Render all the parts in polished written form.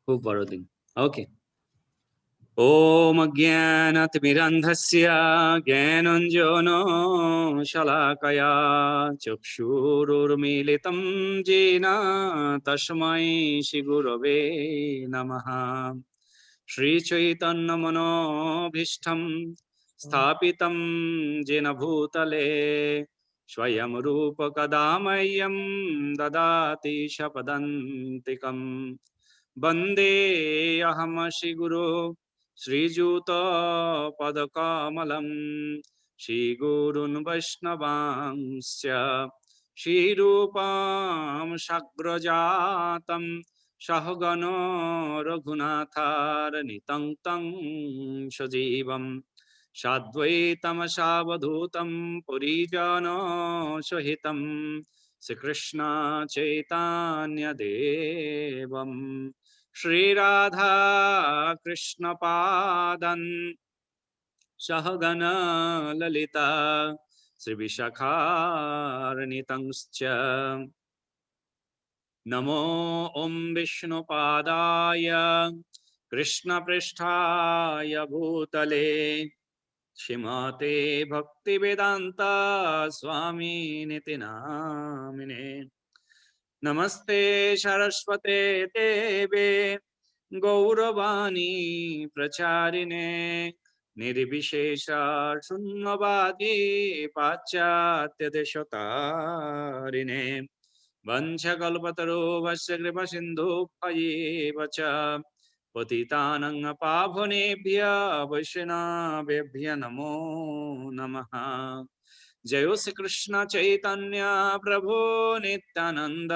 खूब बड़ो दिन. Okay. ॐ अज्ञानतिमिरन्धस्य ज्ञानञ्जनो शलाकया चक्षुरुर्मीलितं येन तस्मै श्रीगुरवे नमः. श्रीचैतन्यमनोभीष्टं स्थापितं येन भूतले स्वयं रूपकदा मह्यं ददाति शपदन्तिकम्. वन्दे अहं श्रीगुरो श्रीयुतपदकमलं श्रीगुरून् वैष्णवांश्च श्रीरूपं साग्रजातं सहगणो रघुनाथार्नितं तं सजीवं साद्वैतं सावधूतं परिजनसहितं श्रीकृष्ण चैतन्यदेवं श्री राधा कृष्ण पादन सहगण ललिता श्री विशाखान्वितंश्च नमो ओं विष्णुपादाय कृष्ण पृष्ठाय भूतले श्रीमते भक्तिवेदांता स्वामी निति नामिने. नमस्ते सरस्वते देवे गौरवाणी प्रचारिणे निर्विशेष शून्यवादी पाश्चात्य देशतारिणे वंशकल्पतरुभ्यश्च कृपासिन्धुभ्यैव च पतितानं पावनेभ्यः वैष्णवेभ्यः नमो नमः. जय श्री कृष्ण चैतन्य प्रभु नित्यानंद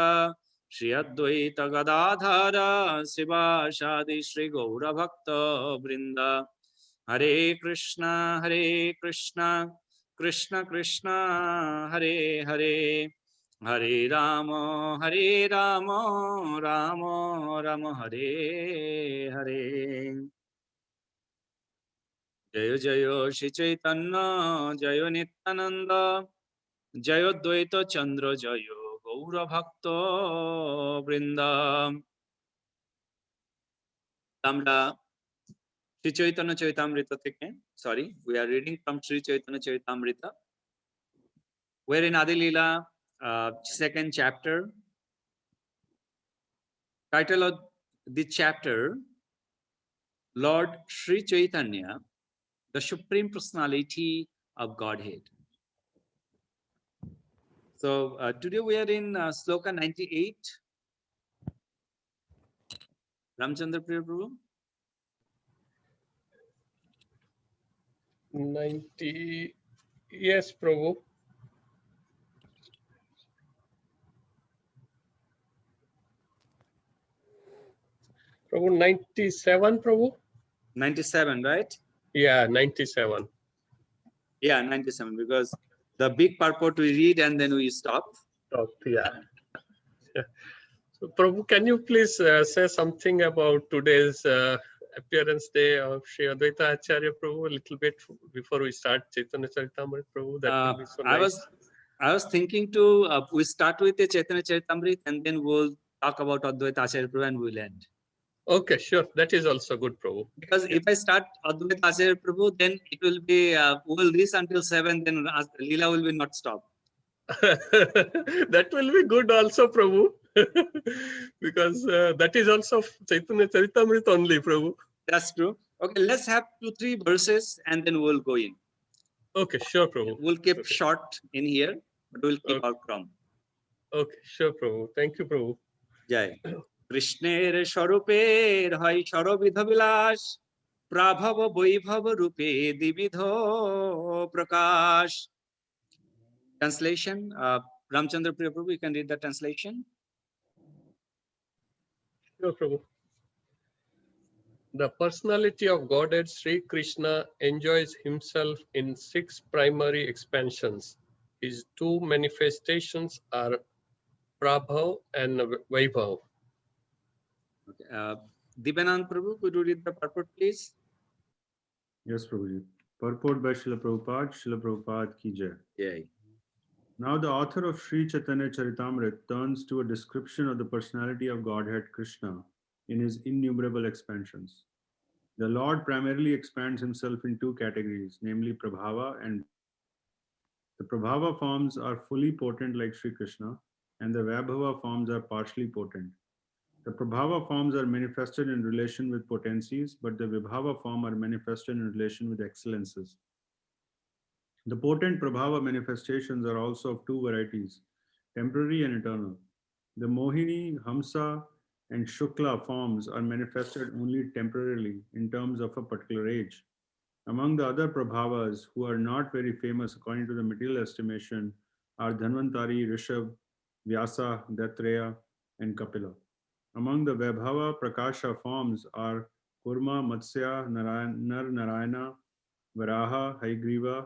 श्री अद्वैत गदाधर शिवासादि श्री गौर भक्त वृंद. हरे कृष्ण कृष्ण कृष्ण हरे हरे हरे राम राम राम हरे हरे. जय जय श्री चैतन्य जय नित्यानंद जय द्वैत चंद्र जय गौर भक्त वृंद. আমরা শ্রী চৈতন্য চৈতামৃত থেকে, sorry, we are reading from Sri Chaitanya Charitamrita. We're in Adi Leela, second chapter. Title of the chapter, Lord Sri Chaitanya, the Supreme Personality of Godhead. So today we are in Sloka 98. Ramchandra Priya Prabhu. 90. Yes, Prabhu. Prabhu, 97, Prabhu? 97, right? Yeah, 97. Yeah, 97, because the big purport we read and then we stop. Yeah. So, Prabhu, can you please say something about today's appearance day of Sri Advaita Acharya Prabhu a little bit before we start Chaitanya Charitamrita Prabhu? That will be so nice. I was thinking to we start with the Chaitanya Charitamrita and then we'll talk about Advaita Acharya Prabhu and we'll end. Okay, sure. That is also good, Prabhu. Because if I start Advaita Acharya Prabhu, then it will be we will reach until 7, then Leela will be not stop. That will be good also, Prabhu. Because that is also Chaitanya Charitamrita only, Prabhu. That's true. Okay, let's have 2-3 verses and then we'll go in. Okay, sure, Prabhu. We'll keep short in here, but we'll keep our crumb. Okay, sure, Prabhu. Thank you, Prabhu. Jai. কৃষ্ণের স্বরূপের হয় সরবিধ বিলাস প্রাভব বৈভব রূপে দ্বিবিধ প্রকাশ. Translation, Ramchandra Priya Prabhu, you can read the translation. Sure, Prabhu. The personality of Godhead Sri Krishna enjoys himself in 6 primary expansions. His 2 manifestations are Prabhav and Vaibhav. Okay. Dipanand Prabhu, could you read the purport, please? Yes, Prabhuji. Purport by Srila Prabhupada ki jai. Jai. Now the author of Sri Chaitanya Charitamrita turns to a description of the personality of Godhead Krishna in his innumerable expansions. The Lord primarily expands himself in two categories, namely Prabhava and the Prabhava forms are fully potent like Sri Krishna, and the Vaibhava forms are partially potent. The Prabhava forms are manifested in relation with potencies, but the Vibhava form are manifested in relation with excellences. The potent Prabhava manifestations are also of two varieties, temporary and eternal. The Mohini, Hamsa, and Shukla forms are manifested only temporarily in terms of a particular age. Among the other Prabhavas who are not very famous according to the material estimation are Dhanvantari, Rishabh, Vyasa, Dattreya, and Kapila. Among the Vaibhava Prakasha forms are Kurma, Matsya, Nar Narayana, Varaha, Haigriva,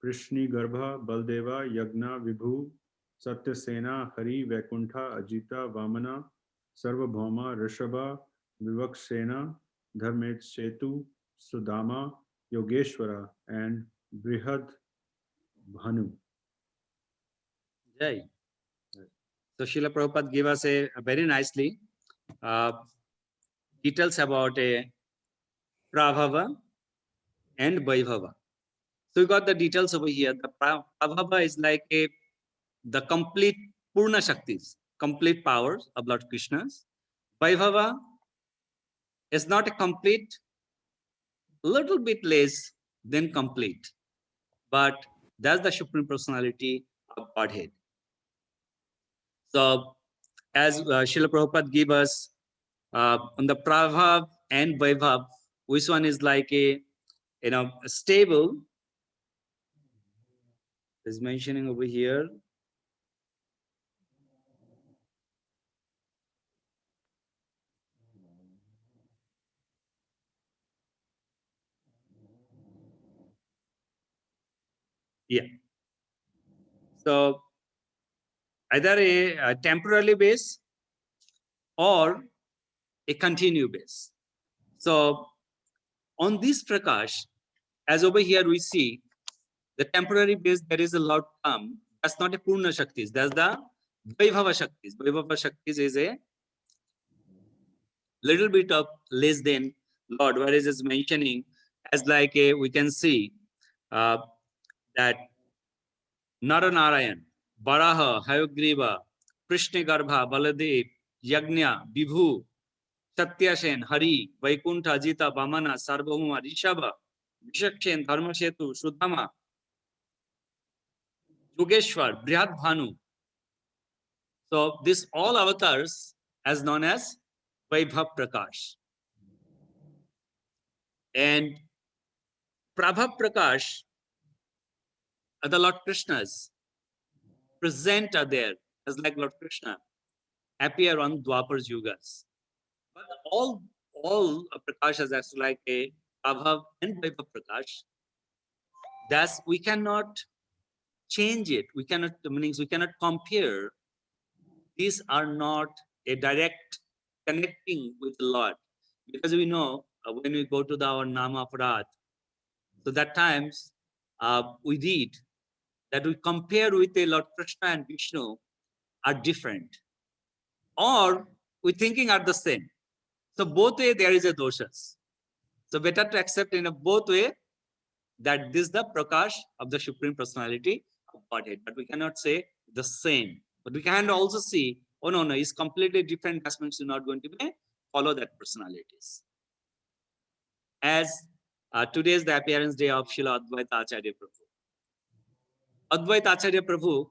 Prishni Garbha, Baldeva, Yagna, Vibhu, Satyasena, Hari, Vaikuntha, Ajita, Vamana, Sarvabhauma, Rishabha, Vivaksena, Dharmechetu, Sudama, Yogeshwara, and Brihad Bhanu. Jai. So Srila Prabhupada gave us a very nicely details about a Prabhava and Vaibhava. So we got the details over here. The Prabhava is like the complete Purna Shaktis, complete powers of Lord Krishna's. Vaibhava is not a complete, little bit less than complete, but that's the Supreme Personality of Godhead. So as Srila Prabhupada gave us on the Prabhav and Vaibhav, which one is like a stable, is mentioning over here. Yeah. So either a temporary base or a continue base. So on this Prakash, as over here we see the temporary base, there is a Lord term. That's not a Purna Shaktis. That's the Vaibhava Shaktis. Vaibhava Shaktis is a little bit of less than Lord, whereas it's mentioning as like a, we can see that Naranarayan, Varaha, Hayogriva, Krishnagarbha, Baladev, Yagnya, Vibhu, Satyasen, Hari, Vaikuntha, Ajita, Vamana, Sarvabhauma, Rishabha, Vishakshen, Dharmashetu, Sudama, Yogeshwar, Brihad Bhanu. So this all avatars as known as Vaibhav Prakash. And Prabhav Prakash, the Lord Krishna's present are there as like Lord Krishna appear on Dwapar Yugas. But all Prakashas as like a Prabhav and Vaibhav Prakash, thus we cannot change it. We cannot, meaning we cannot compare. These are not a direct connecting with the Lord, because we know when we go to our Nama Aparad, so that times we read that we compare with the Lord Krishna and Vishnu are different, or we thinking are the same. So both way there is a doshas. So better to accept in a both way that this is the Prakash of the Supreme Personality of Godhead, but we cannot say the same. But we can also see, oh no, it's completely different. That means you're not going to be follow that personalities. As today is the appearance day of Srila Advaita Acharya Prabhu. Advaita Acharya Prabhu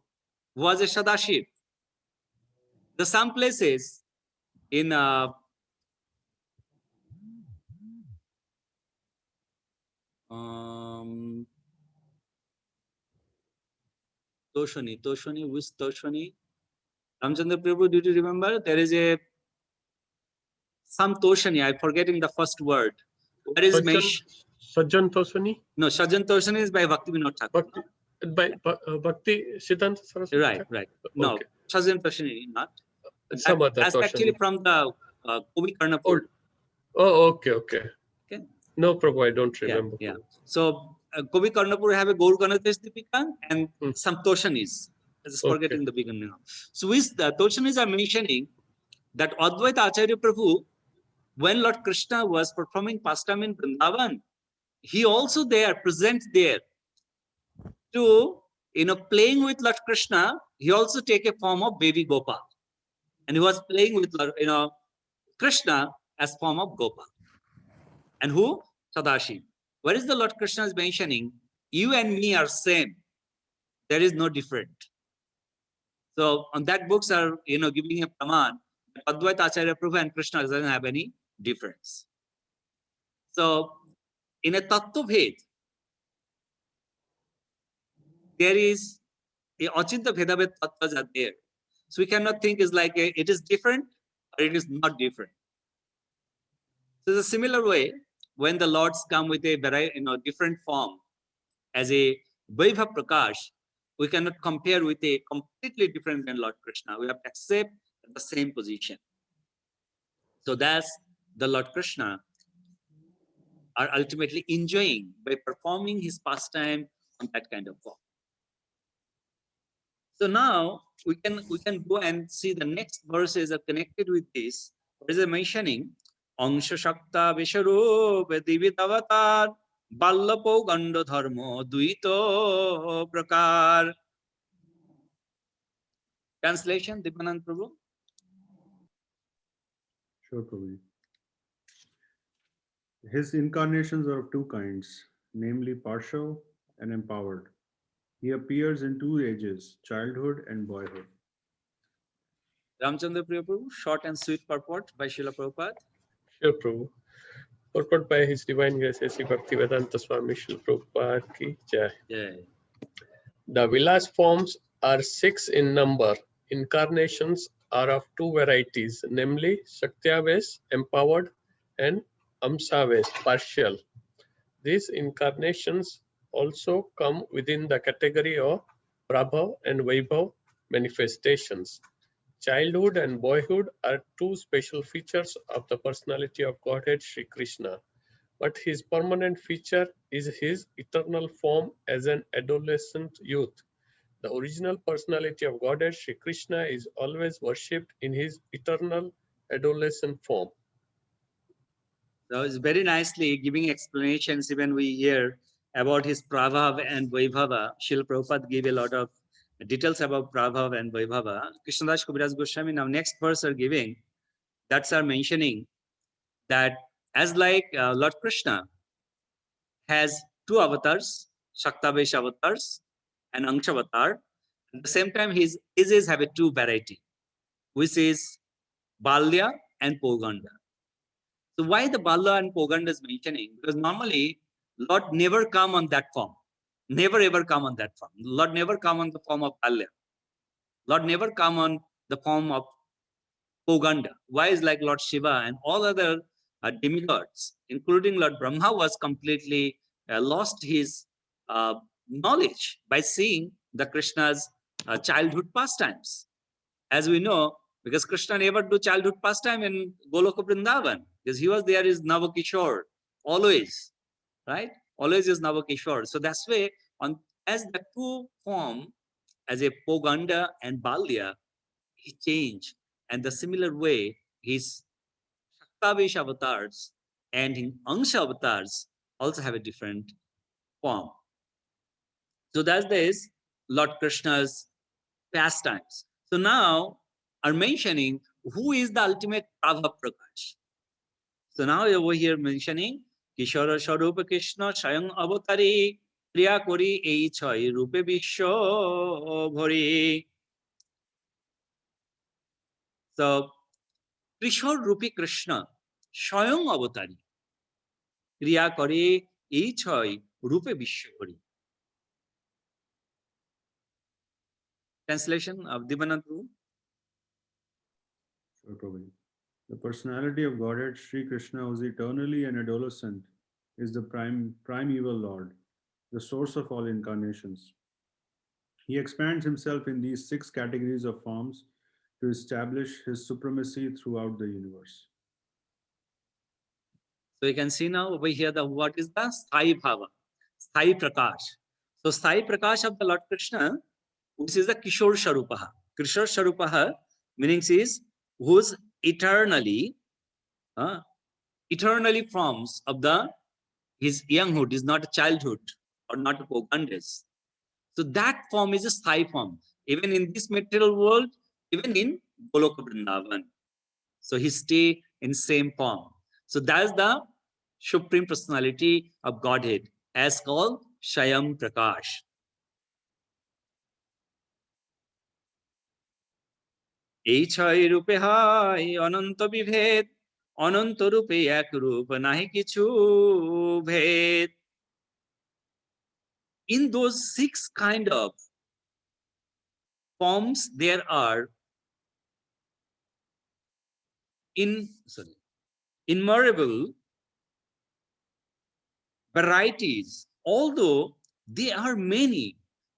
was a Sadashiv. The some places in Toshani, which Toshani? Ramchandra Prabhu, do you remember? There is some Toshani, I'm forgetting the first word. Where is Sajjan Toshani? No, Sajjan Toshani is by Bhakti Vinod Thakur. Bhakti Siddhanta Saraswati? Right. No, okay. Sajjan Toshani, not. Some other That's Toshani. actually from the Kobi Karnapur. Oh, okay. No, Prabhu, I don't remember. Yeah. So Kobi Karnapur have a Gaur Ganadesh Deepika and some Toshanis. I was forgetting the beginning now. So which the Toshanis are mentioning that Advaita Acharya Prabhu when Lord Krishna was performing pastime in Vrindavan, he also there, present there to, playing with Lord Krishna. He also take a form of baby Gopal. And he was playing with, Krishna as form of Gopal. And who? Sadashiv. What is the Lord Krishna is mentioning? You and me are same. There is no different. So on that books are, giving a praman. Advaita Acharya Prabhu and Krishna doesn't have any difference. So in a Tattva Bhed, there is a Achinta Bhedabhed Tattvas are there. So we cannot think is like it is different or it is not different. So the similar way, when the Lords come with a very, different form as a Vaibhav Prakash, we cannot compare with a completely different than Lord Krishna. We have to accept the same position. So that's the Lord Krishna are ultimately enjoying by performing his pastime on that kind of form. So now we can go and see the next verses are connected with this. What is it mentioning? Angsha Shakta Visharup Divit Avatar Ballapo Ganda Dharmo Duito Prakar. Translation, Dipanand Prabhu. Sure, Prabhu. His incarnations are of two kinds, namely partial and empowered. He appears in two ages, childhood and boyhood. Ramchandra Priya Prabhu, short and sweet purport by Srila Prabhupada. Sure, Prabhu. Purport by His Divine Grace A.C. Bhaktivedanta Swami Srila Prabhupada ki jai. Yeah. The Vilas forms are 6 in number. Incarnations are of two varieties, namely Shaktyavesh, empowered, and Amsavesh, partial. These incarnations also come within the category of Prabhav and Vaibhav manifestations. Childhood and boyhood are two special features of the personality of Godhead Sri Krishna, but his permanent feature is his eternal form as an adolescent youth. The original personality of Godhead Sri Krishna is always worshipped in his eternal adolescent form. So it's very nicely giving explanations. Even we hear about his Prabhav and Vaibhava. Srila Prabhupada gave a lot of details about Prabhav and Vaibhava. Krishnadas Kaviraj Goswami now next verse are giving, that's are mentioning that as like Lord Krishna has two avatars, Shaktavesh avatars and Angsha avatar. At the same time, his ages have a two variety, which is Balya and Poganda. So why the Balya and Poganda is mentioning? Because normally Lord never come on that form. Never ever come on that form. Lord never come on the form of Balya. Lord never come on the form of Poganda. Why is like Lord Shiva and all other demigods, including Lord Brahma, was completely lost his knowledge by seeing the Krishna's childhood pastimes. As we know, because Krishna never do childhood pastime in Goloka Vrindavan, because he was there is Navakishore, always, right? Always is Navakishore. So that's why on as the two form, as a Poganda and Balya, he changed. And the similar way, his Shaktavesh avatars and in Angsha avatars also have a different form. So that's this Lord Krishna's pastimes. So now are mentioning who is the ultimate Prabha Prakash. So now over here mentioning Kishora Sharupa Krishna Shayang Avatari Priya Kori Ei Chai Rupe Visho Bhori. So Kishore Rupi Krishna Shayang Avatari Kriya Kore Ei Chai Rupe Visho Bhori. Translation of Dipanand Prabhu. Sure, Prabhu. The personality of Godhead Sri Krishna, who is eternally an adolescent, is the primeval Lord, the source of all incarnations. He expands himself in these 6 categories of forms to establish his supremacy throughout the universe. So you can see now over here the what is the Sthai Bhava, Sthai Prakash. So Sthai Prakash of the Lord Krishna, which is the Kishore Sharupaha. Kishore Sharupaha meaning is who's eternally eternally forms of his younghood, is not a childhood or not a Pogandis. So that form is a Sthai form, even in this material world, even in Goloka Vrindavan. So he stay in same form. So that is the Supreme Personality of Godhead, as called Shayam Prakash. এই ছয় রূপে হয় অনন্ত বিভেদ, অনন্ত রূপে এক রূপ নাহি কিছু ভেদ. In those 6 kind of forms, there are innumerable varieties. Although they are many,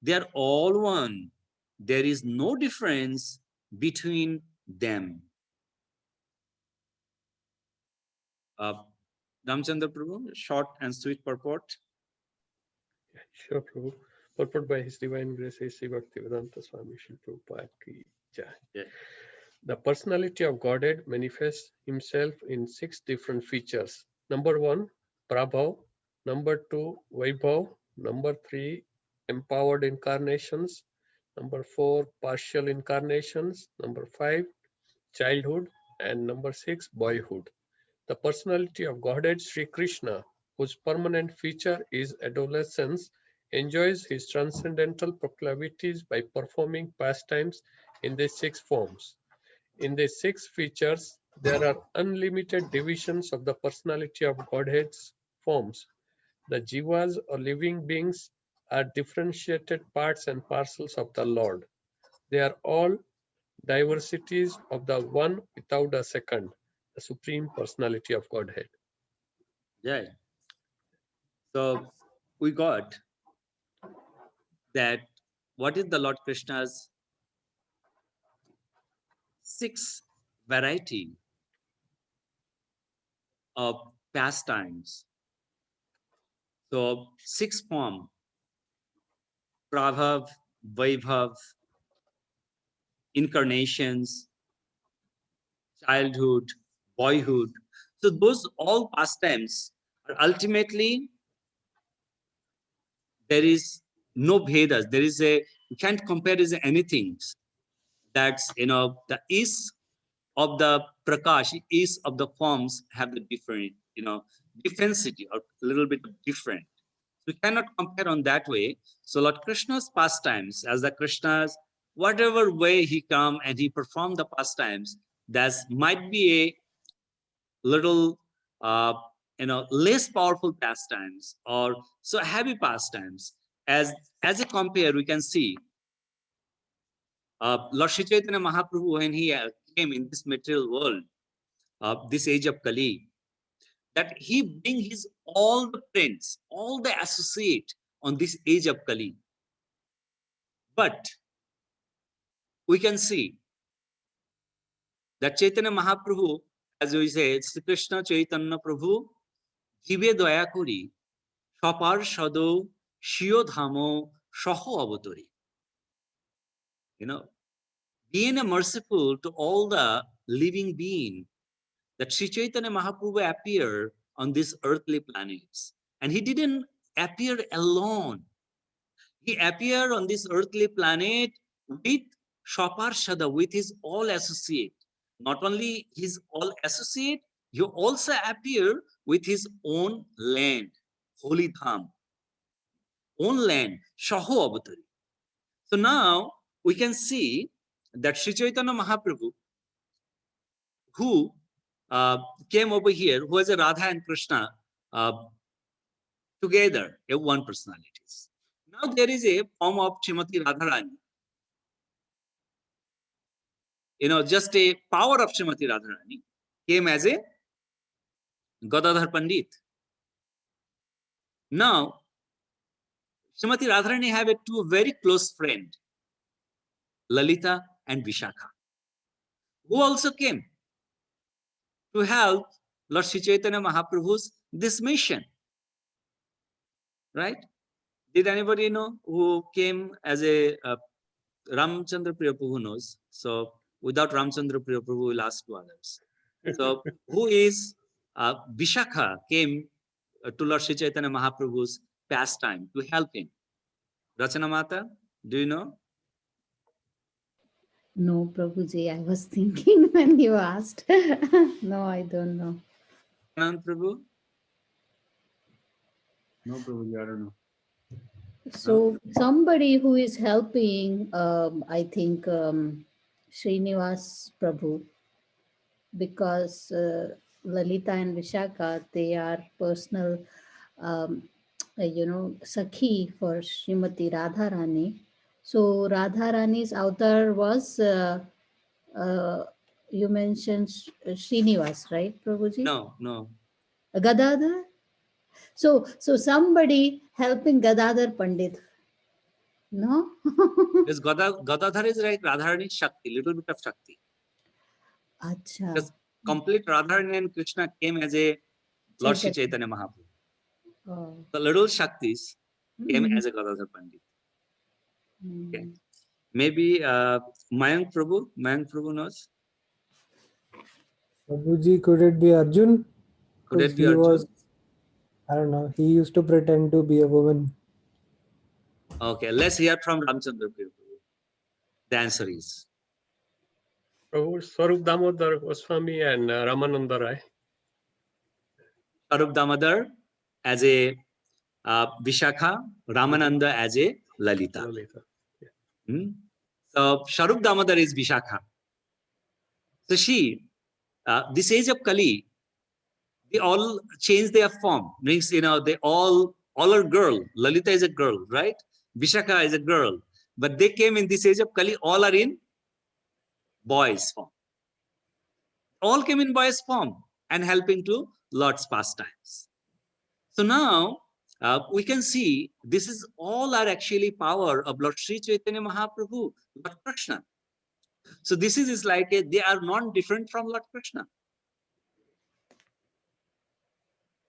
they are all one. There is no difference between them. Ramchandra Prabhu, short and sweet purport. Sure, Prabhu. Purport by His Divine Grace, A.C. Bhaktivedanta Swami Srila Prabhupada ki jai. Yeah. The personality of Godhead manifests himself in 6 different features. Number 1, Prabhav. Number 2, Vaibhav. Number 3, empowered incarnations. Number 4, partial incarnations. Number 5, childhood. And number 6, boyhood. The personality of Godhead Sri Krishna, whose permanent feature is adolescence, enjoys his transcendental proclivities by performing pastimes in these 6 forms. In these 6 features, there are unlimited divisions of the personality of Godhead's forms. The jivas or living beings are differentiated parts and parcels of the Lord. They are all diversities of the one without a second, the Supreme Personality of Godhead. Yeah. So we got that what is the Lord Krishna's 6 variety of pastimes. So 6 form: Prabhav, Vaibhav, incarnations, childhood, boyhood. So those all pastimes are ultimately, there is no Vedas. There is you can't compare it with anything. That's, the is of the Prakash, is of the forms have the different, differentity or a little bit different. We cannot compare on that way. So Lord Krishna's pastimes, as the Krishna's, whatever way he come and he performed the pastimes, that might be a little, less powerful pastimes or so heavy pastimes. As a compare, we can see Lord Sri Chaitanya Mahaprabhu, when he came in this material world, this age of Kali, that he bring his all the friends, all the associate on this age of Kali. But we can see that Chaitanya Mahaprabhu, as we say, Sri Krishna Chaitanya Prabhu, jibe daya kori, shopar shado, shio dhamo, shoho avatori. Being merciful to all the living being, that Sri Chaitanya Mahaprabhu appeared on these earthly planets. And he didn't appear alone. He appeared on this earthly planet with Shaparshada, with his all associate. Not only his all associate, he also appeared with his own land, Holy Dham, own land, Shaho Avatari. So now we can see that Sri Chaitanya Mahaprabhu, who came over here, who was a Radha and Krishna together, a one personalities. Now there is a form of Srimati Radharani. Just a power of Srimati Radharani came as a Gadadhar Pandit. Now, Srimati Radharani have a 2 very close friend, Lalita and Vishakha, who also came to help Lord Sri Chaitanya Mahaprabhu's this mission. Right? Did anybody know who came as a Ramchandra Priya Prabhu knows? So without Ramchandra Priya Prabhu, we'll ask to others. So who is Vishakha came to Lord Sri Chaitanya Mahaprabhu's pastime to help him. Rachana Mata, do you know? No, Prabhuji, I was thinking when you asked. No, I don't know. Anand Prabhu? No, Prabhuji, I don't know. So somebody who is helping, I think Srinivas Prabhu, because Lalita and Vishaka, they are personal, Sakhi for Srimati Radharani. So Radharani's avatar was, you mentioned Srinivas, right, Prabhuji? No, no. Gadadhar? So somebody helping Gadadhar Pandit. No? Because Gadadhar is like Radharani's Shakti, little bit of Shakti. Acha. Because complete Radharani and Krishna came as a Lord Sri Chaitanya. Chaitanya Mahaprabhu. Oh. The little Shaktis came Mhm. as a Gadadhar Pandit. Okay. Mm. Maybe Mayank Prabhu knows? Prabhuji, could it be Arjun? Could Because it be he Arjun? was, I don't know, he used to pretend to be a woman. Okay, let's hear from Ramchandra Prabhu. The answer is Prabhu, Swarup Damodar Goswami and Ramananda Rai. Sarup Damodar as a Vishakha, Ramananda as a Lalita. Lalita. Hmm? So Sarup Damodar is Vishakha. So she, this age of Kali, they all change their form. Means, they all are girl. Lalita is a girl, right? Vishakha is a girl. But they came in this age of Kali, all are in boys form. All came in boys form and helping to Lord's pastimes. So now we can see this is all are actually power of Lord Sri Chaitanya Mahaprabhu, Lord Krishna. So this is like they are not different from Lord Krishna.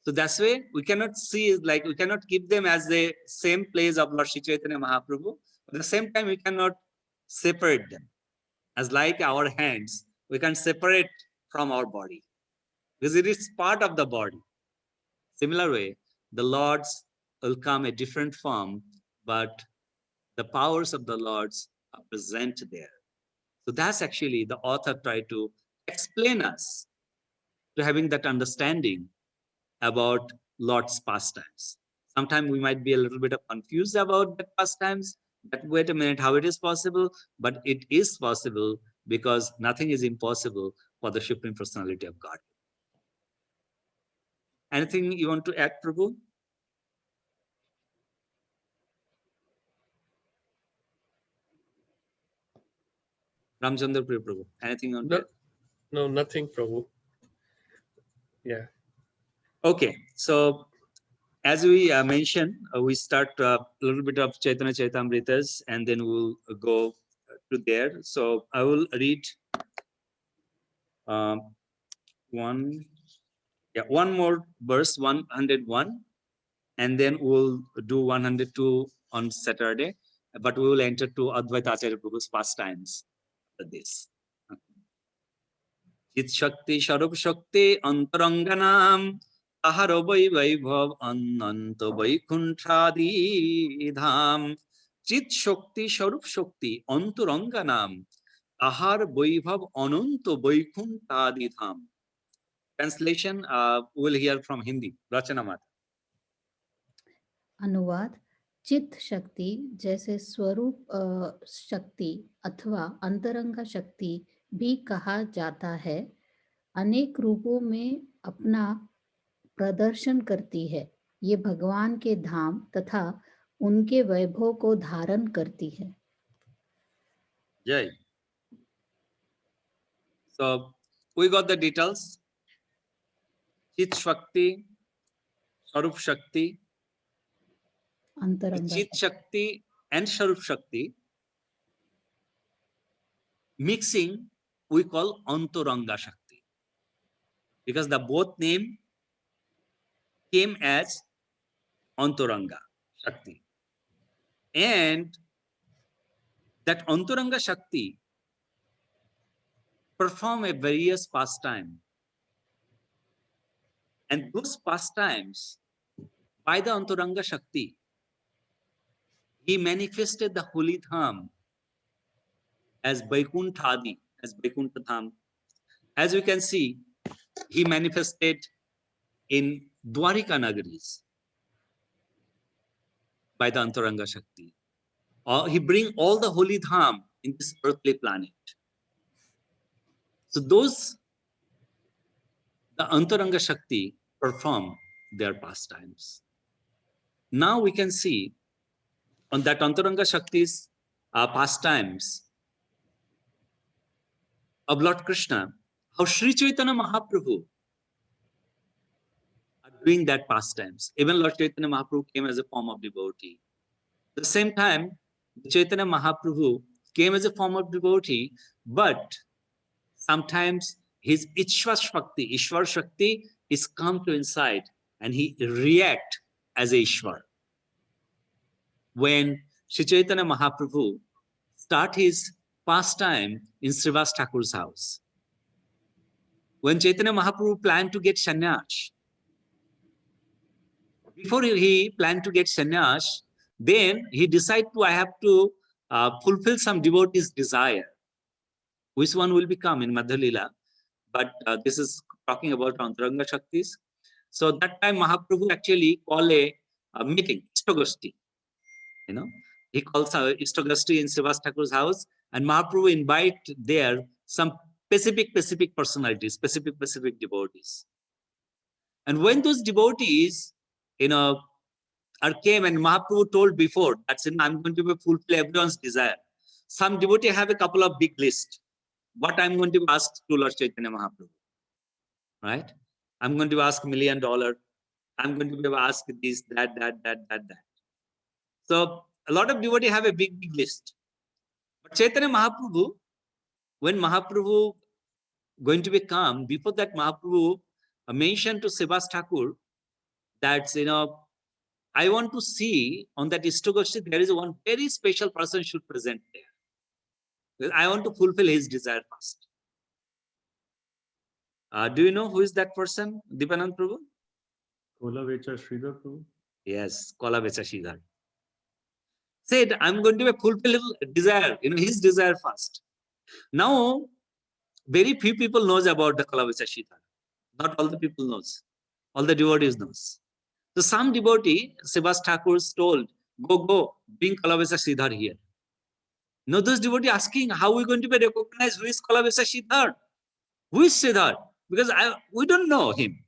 So that's why we cannot see, like we cannot keep them as the same place of Lord Sri Chaitanya Mahaprabhu. At the same time, we cannot separate them. As like our hands, we can separate from our body because it is part of the body. Similar way, the Lords will come a different form, but the powers of the Lords are present there. So that's actually the author tried to explain us to having that understanding about Lord's pastimes. Sometimes we might be a little bit of confused about the pastimes, but wait a minute, how it is possible? But it is possible because nothing is impossible for the Supreme Personality of God. Anything you want to add, Prabhu? Ramchandra Prabhu, anything you want to add? No, nothing, Prabhu. Yeah. Okay, so as we mentioned, we start a little bit of Chaitanya Chaitamritas and then we'll go to there. So I will read one more verse, 101, and then we'll do 102 on Saturday, but we will enter to Advaita Acharya Prabhu's pastimes after this. Chit Shakti Sharup Shakti Antaranganam Aharo Vaibhav Ananta Vaikunthadi Dham Chit Shakti Sharup Shakti Antaranganam Ahar Vaibhav Ananta Vaikunthadi Dham. Translation we'll hear from Hindi. Rachana Mata. अनुवाद चित्त शक्ति जैसे स्वरूप शक्ति अथवा अंतरंग शक्ति भी कहा जाता है, अनेक रूपों में अपना प्रदर्शन करती है। ये भगवान के धाम तथा उनके वैभव को धारण करती है। Jai. So we got the details. Chit Shakti, Sarup Shakti, अंतरंग Chit Shakti and Sarup Shakti mixing we call Antaranga Shakti, because the both name came as Antaranga Shakti, and that Antaranga Shakti perform a various pastime And those pastimes, by the Antaranga Shakti, he manifested the holy dham as Vaikuntha-adi, as Vaikuntha Dham. As we can see, he manifested in Dwarika Nagaris by the Antaranga Shakti. He bring all the holy dham in this earthly planet. So those, the Antaranga Shakti perform their pastimes. Now we can see on that Antaranga Shakti's pastimes of Lord Krishna, how Sri Chaitanya Mahaprabhu are doing that pastimes. Even Lord Chaitanya Mahaprabhu came as a form of devotee. At the same time, Chaitanya Mahaprabhu came as a form of devotee, but sometimes his Ishwar Shakti is come to inside and he react as a Ishwar. When Sri Chaitanya Mahaprabhu start his pastime in Srivas Thakur's house, when Chaitanya Mahaprabhu planned to get sannyas, before he planned to get sannyas, then he decided I have to fulfill some devotee's desire. Which one will become in Madhya Lila? But this is talking about Antaranga Shaktis. So that time Mahaprabhu actually called a meeting, Istogoshti. You know, he calls Istogoshti in Srivas Thakur's house, and Mahaprabhu invite there some specific personalities, specific devotees. And when those devotees, came and Mahaprabhu told before, that's it, I'm going to fulfill everyone's desire. Some devotee have a couple of big lists. What I'm going to ask to Lord Chaitanya Mahaprabhu, right? I'm going to ask $1 million. I'm going to ask this, that. So a lot of devotees have a big list. But Chaitanya Mahaprabhu, when Mahaprabhu going to become, before that Mahaprabhu mentioned to Srivas Thakur that, I want to see on that Istogoshti, there is one very special person should present there. I want to fulfill his desire first. Do you know who is that person, Dipanand Prabhu? Kolavecha Sridhar Prabhu. Yes, Kolavecha Sridhar. Said, I'm going to fulfill desire, his desire first. Now, very few people knows about the Kolavecha Sridhar. Not all the people knows. All the devotees knows. So some devotee, Srivas Thakur told, go, bring Kolavecha Sridhar here. Now those devotee asking, how are we going to be recognized who is Kolavecha Sridhar? Who is Sridhar? Because we don't know him.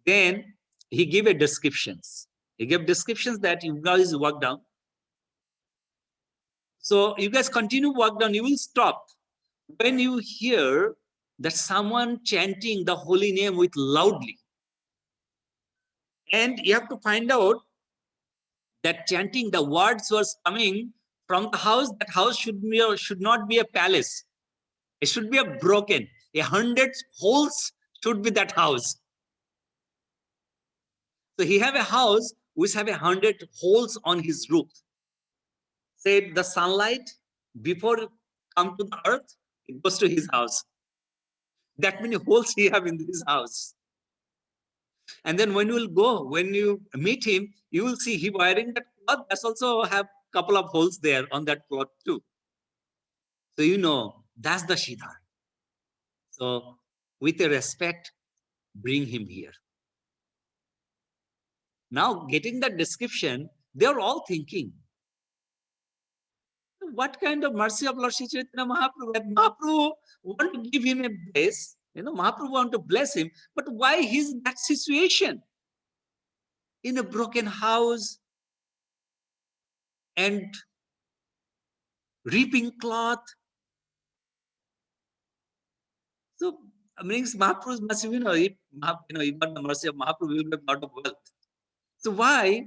Then he gave a descriptions. He gave descriptions that you guys work down. So you guys continue work down, you will stop. When you hear that someone chanting the holy name with loudly, and you have to find out that chanting, the words was coming from the house. That house should not be a palace. It should be a broken. 100 holes should be that house. So he have a house which have 100 holes on his roof. Said the sunlight before it come to the earth, it goes to his house. That many holes he have in his house. And then when you meet him, you will see he wearing that cloth. That's also have couple of holes there on that cloth too. So that's the Sridhar. So with a respect, bring him here. Now getting that description, they are all thinking, what kind of mercy of Lord Sri Chaitanya Mahaprabhu? That Mahaprabhu want to give him a bless, Mahaprabhu want to bless him, but why he's in that situation? In a broken house and reaping cloth. So means Mahaprabhu must have, if you got the mercy of Mahaprabhu, you will have a lot of wealth. So why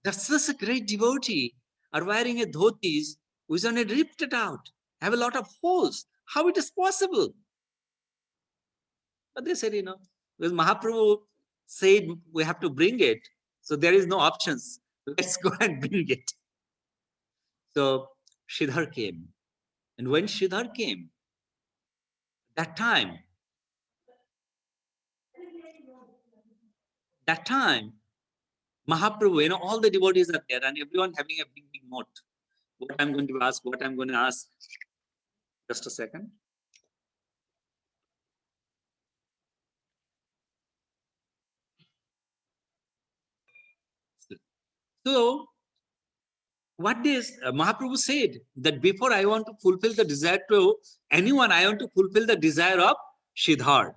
that's such a great devotee are wearing a dhotis which are ripped it out, have a lot of holes? How it is possible? But they said, because Mahaprabhu said we have to bring it, so there is no options. Let's go and bring it. So Sridhar came. And when Sridhar came, that time, That time, Mahaprabhu, all the devotees are there and everyone having a big, big note. What I'm going to ask, what I'm going to ask. Just a second. So, what this Mahaprabhu said, that before I want to fulfill the desire to anyone, I want to fulfill the desire of Sridhar.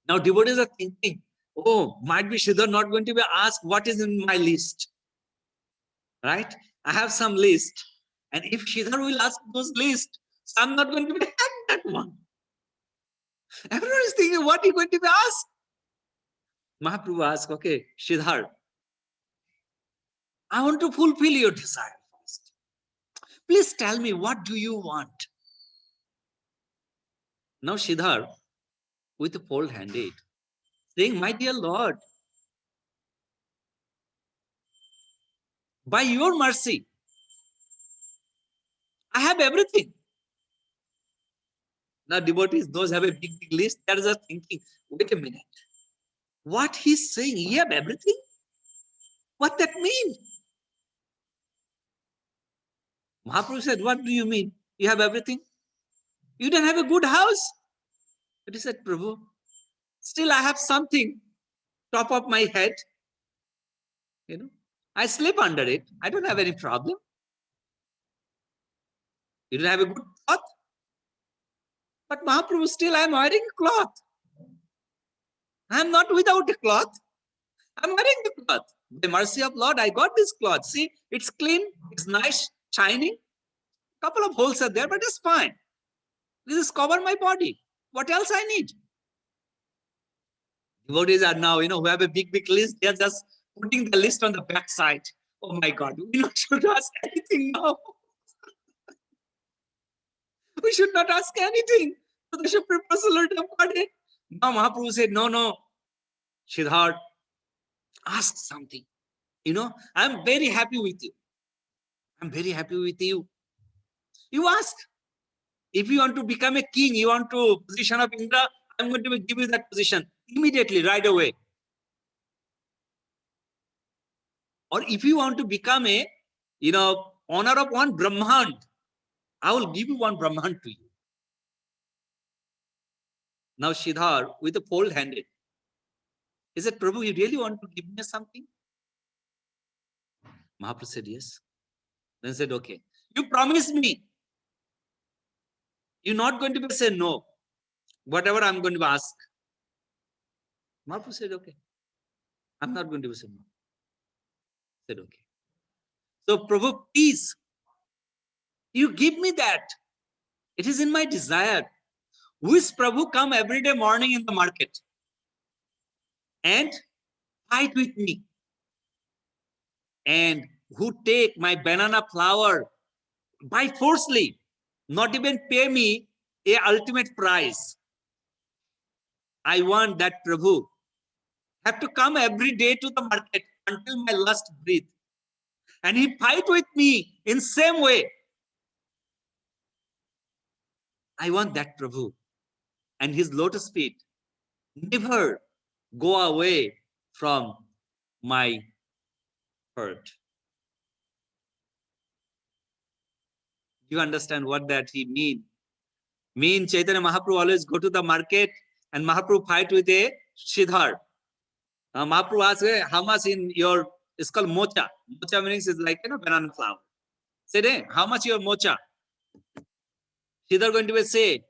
Now devotees are thinking, oh, might be Sridhar not going to be asked what is in my list. Right? I have some list. And if Sridhar will ask those lists, so I'm not going to be having that one. Everyone is thinking, what are you going to be asked? Mahaprabhu asked, okay, Sridhar, I want to fulfill your desire first. Please tell me, what do you want? Now Sridhar, with a fold handed, saying, my dear Lord, by your mercy, I have everything. Now devotees, those have a big, big list. They are just thinking, wait a minute. What he's saying, you have everything? What that mean? Mahaprabhu said, what do you mean? You have everything? You don't have a good house? But he said, Prabhu, still I have something top of my head. I sleep under it. I don't have any problem. You don't have a good cloth? But Mahaprabhu, still I am wearing a cloth. I am not without a cloth. I am wearing the cloth. By mercy of Lord, I got this cloth. See, it's clean, it's nice, shining. Couple of holes are there, but it's fine. This is cover my body. What else I need? Devotees are now, who have a big, big list, they are just putting the list on the back side. Oh my God, we not should ask anything now. We should not ask anything. So the Supreme Personality of Godhead. Now Mahaprabhu said, no, Sridhar, ask something. I'm very happy with you. I'm very happy with you. You ask. If you want to become a king, you want to position of Indra, I'm going to give you that position immediately, right away. Or if you want to become a, honor of one Brahman, I will give you one Brahman to you. Now Sridhar, with a fold handed, he said, Prabhu, you really want to give me something? Mahaprabhu said, yes. Then he said, okay, you promise me. You're not going to say no, whatever I'm going to ask. Mahaprabhu said, okay. I'm not going to say no. He said, okay. So Prabhu, please, you give me that. It is in my desire. Which Prabhu come every day morning in the market and fight with me. And who take my banana flower by forcefully, not even pay me a ultimate price. I want that Prabhu have to come every day to the market until my last breath. And he fight with me in same way. I want that Prabhu. And his lotus feet never go away from my heart. You understand what that he mean? Chaitanya Mahaprabhu always go to the market and Mahaprabhu fight with a Sridhar. Mahaprabhu asks, hey, how much in your, it's called mocha. Mocha means is like, banana flower. Said, hey, how much your mocha? Sridhar going to say,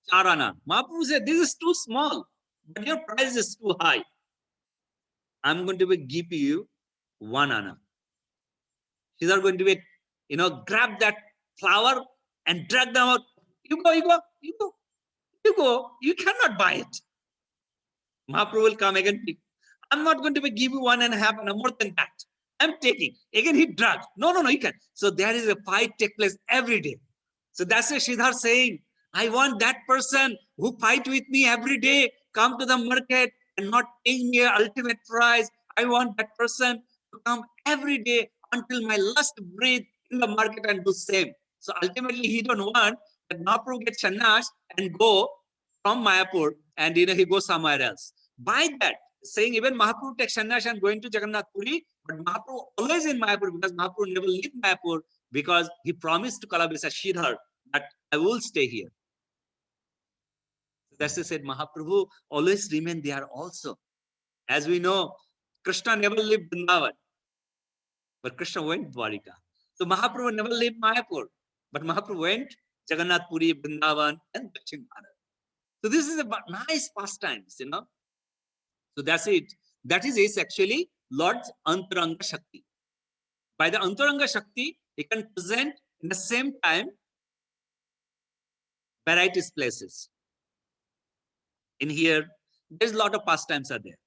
4 anna. Mahaprabhu said, this is too small, but your price is too high. I'm going to give you 1 anna. Sridhar going to grab that flower and drag them out. You go. You cannot buy it. Mahaprabhu will come again. I'm not going to give you 1.5 anna, more than that. I'm taking. Again, he dragged. No, you can. So there is a fight take place every day. So that's why Sridhar saying, I want that person who fight with me every day, come to the market and not paying me an ultimate price. I want that person to come every day until my last breath in the market and do same. So ultimately, he don't want that Mahaprabhu get sannyas and go from Mayapur and he goes somewhere else. By that, saying even Mahaprabhu takes sannyas and going to Jagannath Puri, but Mahaprabhu always in Mayapur, because Mahaprabhu never leave Mayapur, because he promised to Kalabisa Shridhar that I will stay here. That's why said Mahaprabhu always remain there also. As we know, Krishna never lived Vrindavan, but Krishna went Dwarika. So Mahaprabhu never lived Mayapur, but Mahaprabhu went Jagannath Puri, Vrindavan, and Dakshin Bharat. So this is a nice pastimes, So that's it. That is actually Lord's Antaranga Shakti. By the Antaranga Shakti, he can present in the same time varieties places. In here, there's a lot of pastimes are there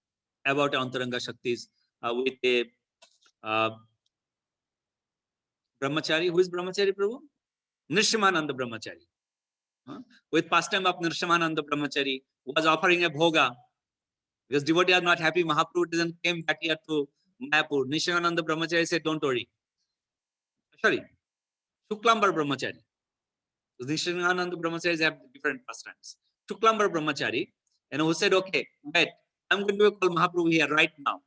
about Antaranga Shaktis with a Brahmachari. Who is Brahmachari, Prabhu? Nrsimhananda Brahmachari. With pastime of Nrsimhananda Brahmachari was offering a bhoga. Because devotees are not happy, Mahaprabhu doesn't came back here to Mayapur. Nrsimhananda Brahmachari said, don't worry. Sorry, Shuklambar Brahmachari. Nrsimhananda Brahmacharis have different pastimes. Shuklambar Brahmachari, who said, okay, wait, I'm going to call Mahaprabhu here right now.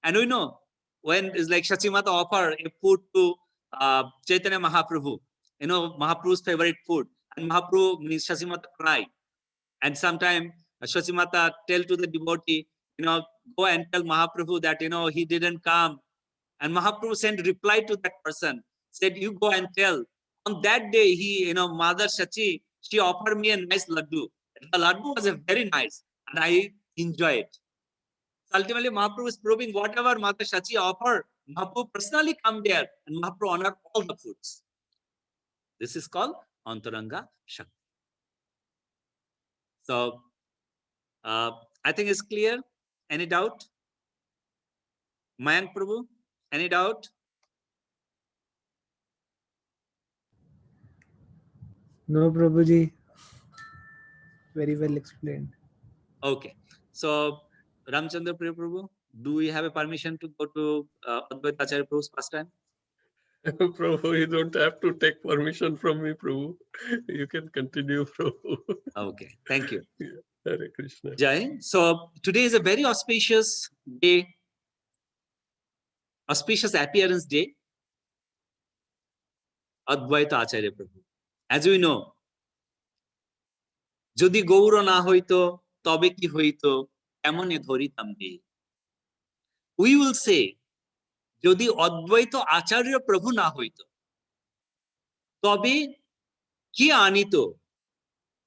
And we know when it's like Shachimata offer a food to Chaitanya Mahaprabhu, Mahaprabhu's favorite food, and Mahaprabhu means Shachimata cry. And sometime Shachimata tell to the devotee, go and tell Mahaprabhu that, he didn't come. And Mahaprabhu sent reply to that person, said, you go and tell. On that day, Mother Shachi, she offered me a nice laddu. The laddu was very nice, and I enjoyed it. So ultimately, Mahaprabhu is proving whatever Mother Shachi offered, Mahaprabhu personally come there, and Mahaprabhu honored all the foods. This is called Antaranga Shakti. So, I think it's clear. Any doubt? Mayank Prabhu, any doubt? No, Prabhuji. Very well explained. Okay. So, Ramchandra Prabhu, do we have a permission to go to Advaita Acharya Prabhu's pastime? Prabhu, you don't have to take permission from me, Prabhu. You can continue, Prabhu. Okay. Thank you. Hare Krishna. Jai. So, today is a very auspicious day, auspicious appearance day, Advaita Acharya Prabhu. As we know, যদি গৌর না হইতো তবে কি হইতো এমনে ধরিতাম দে। We will say, যদি অদ্বৈত আচার্য প্রভু না হইতো তবে কি আনিত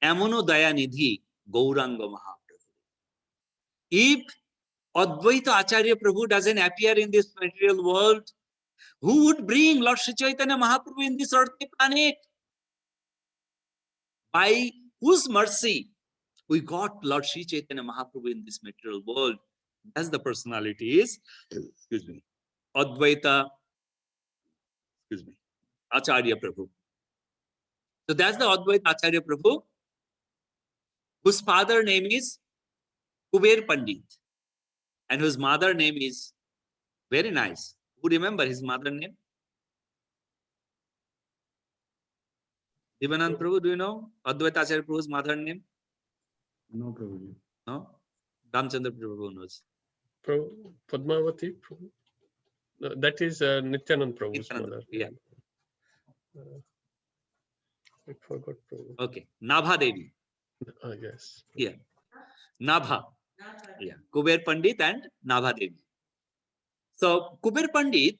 এমনও Dayanidhi Gauranga Mahaprabhu. If Advaita Acharya Prabhu doesn't appear in this material world, who would bring Lord Sri Chaitanya Mahaprabhu in this earthly planet? By whose mercy we got Lord Sri Chaitanya Mahaprabhu in this material world? That's the personality is, Advaita, Acharya Prabhu. So that's the Advaita Acharya Prabhu, whose father name is Kuber Pandit, and whose mother name is very nice. Who remember his mother name? Divanand Prabhu, do you know Advaita Acharya Prabhu's mother name? No, Prabhuji. No? Ramchandra Prabhu knows. Prabhu, Padmavati, Prabhu. No, that is Nityanand Prabhu's Nityananda, mother. yeah. I forgot Prabhu. Okay. Nabha Devi. Yes. Yeah. Nabha. Yeah. Kuber Pandit and Nabha Devi. So Kuber Pandit,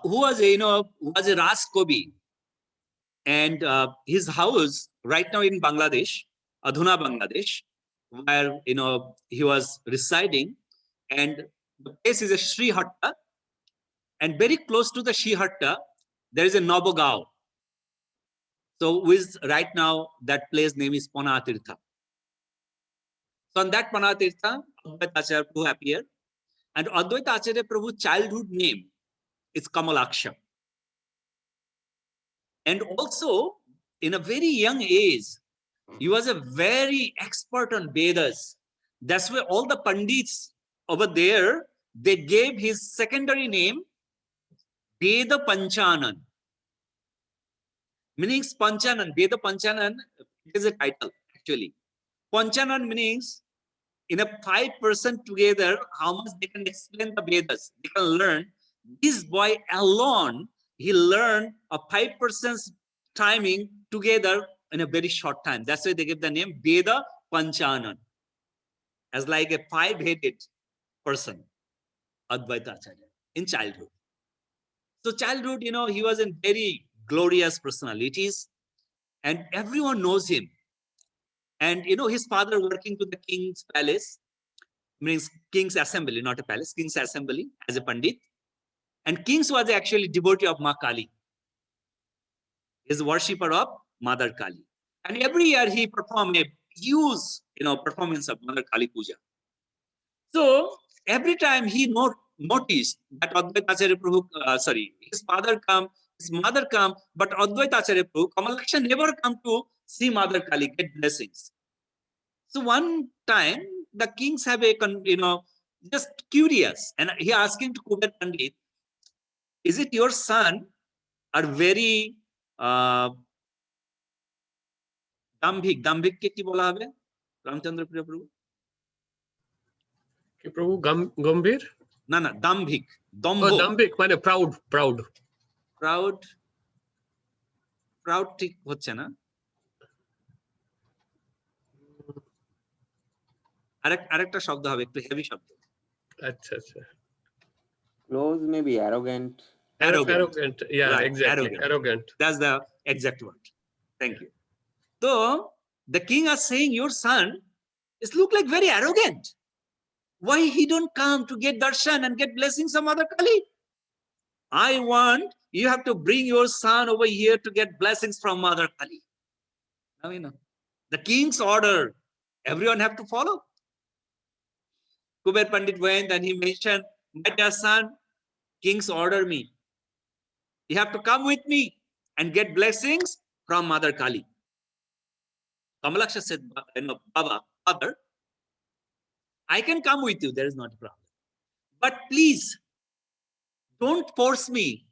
who was a Ras Kobi, and his house right now in Bangladesh, Adhuna Bangladesh, where he was residing, and the place is a Sri Hatta, and very close to the Sri Hatta there is a Nabogao. So with right now that place name is Panatirtha. So on that Panatirtha, Advaita Acharya Prabhu appeared, and Advaita Acharya Prabhu's childhood name is Kamalaksha. And also, in a very young age, he was a very expert on Vedas. That's why all the Pandits over there, they gave his secondary name, Veda Panchanan. Meaning Panchanan, Veda Panchanan is a title actually. Panchanan means in a 5% together, how much they can explain the Vedas. They can learn. This boy alone, he learned a 5% timing together in a very short time. That's why they give the name Veda Panchanan, as like a 5-headed person, Advaita Acharya, in childhood. So childhood, he was in very glorious personalities and everyone knows him. And, his father working to the king's palace, means king's assembly, not a palace, king's assembly as a Pandit. And kings was actually devotee of Ma Kali. He's a worshipper of Mother Kali. And every year he performed a huge, performance of Mother Kali Puja. So every time he noticed that Advaita Acharya Prabhu, his father come, his mother come, but Advaita Acharya Prabhu, Kamalaksha never come to see Mother Kali, get blessings. So one time the kings have a, just curious, and he asking to Kuber Pandit, is it your son are very dambhik? Dambhik ke ki bola hobe? Ramchandra Priya Prabhu? কি প্রভু গম্ভীর? না না, dambhik, ও দম্ভ, দাম্ভিক মানে proud. proud ঠিক হচ্ছে না, আরেকটা শব্দ হবে, একটু হেভি শব্দ। আচ্ছা আচ্ছা, Close maybe arrogant. arrogant. Yeah, Right, exactly. Arrogant. That's the exact word. Thank you. So the king is saying, your son is look like very arrogant. Why he don't come to get darshan and get blessings from Mother Kali? I want you have to bring your son over here to get blessings from Mother Kali. Now the king's order, everyone have to follow. Kuber Pandit went and he mentioned, my dear son, king's order me. You have to come with me and get blessings from Mother Kali. Kamalaksha said, Baba, father, I can come with you, there is not a problem. But please, don't force me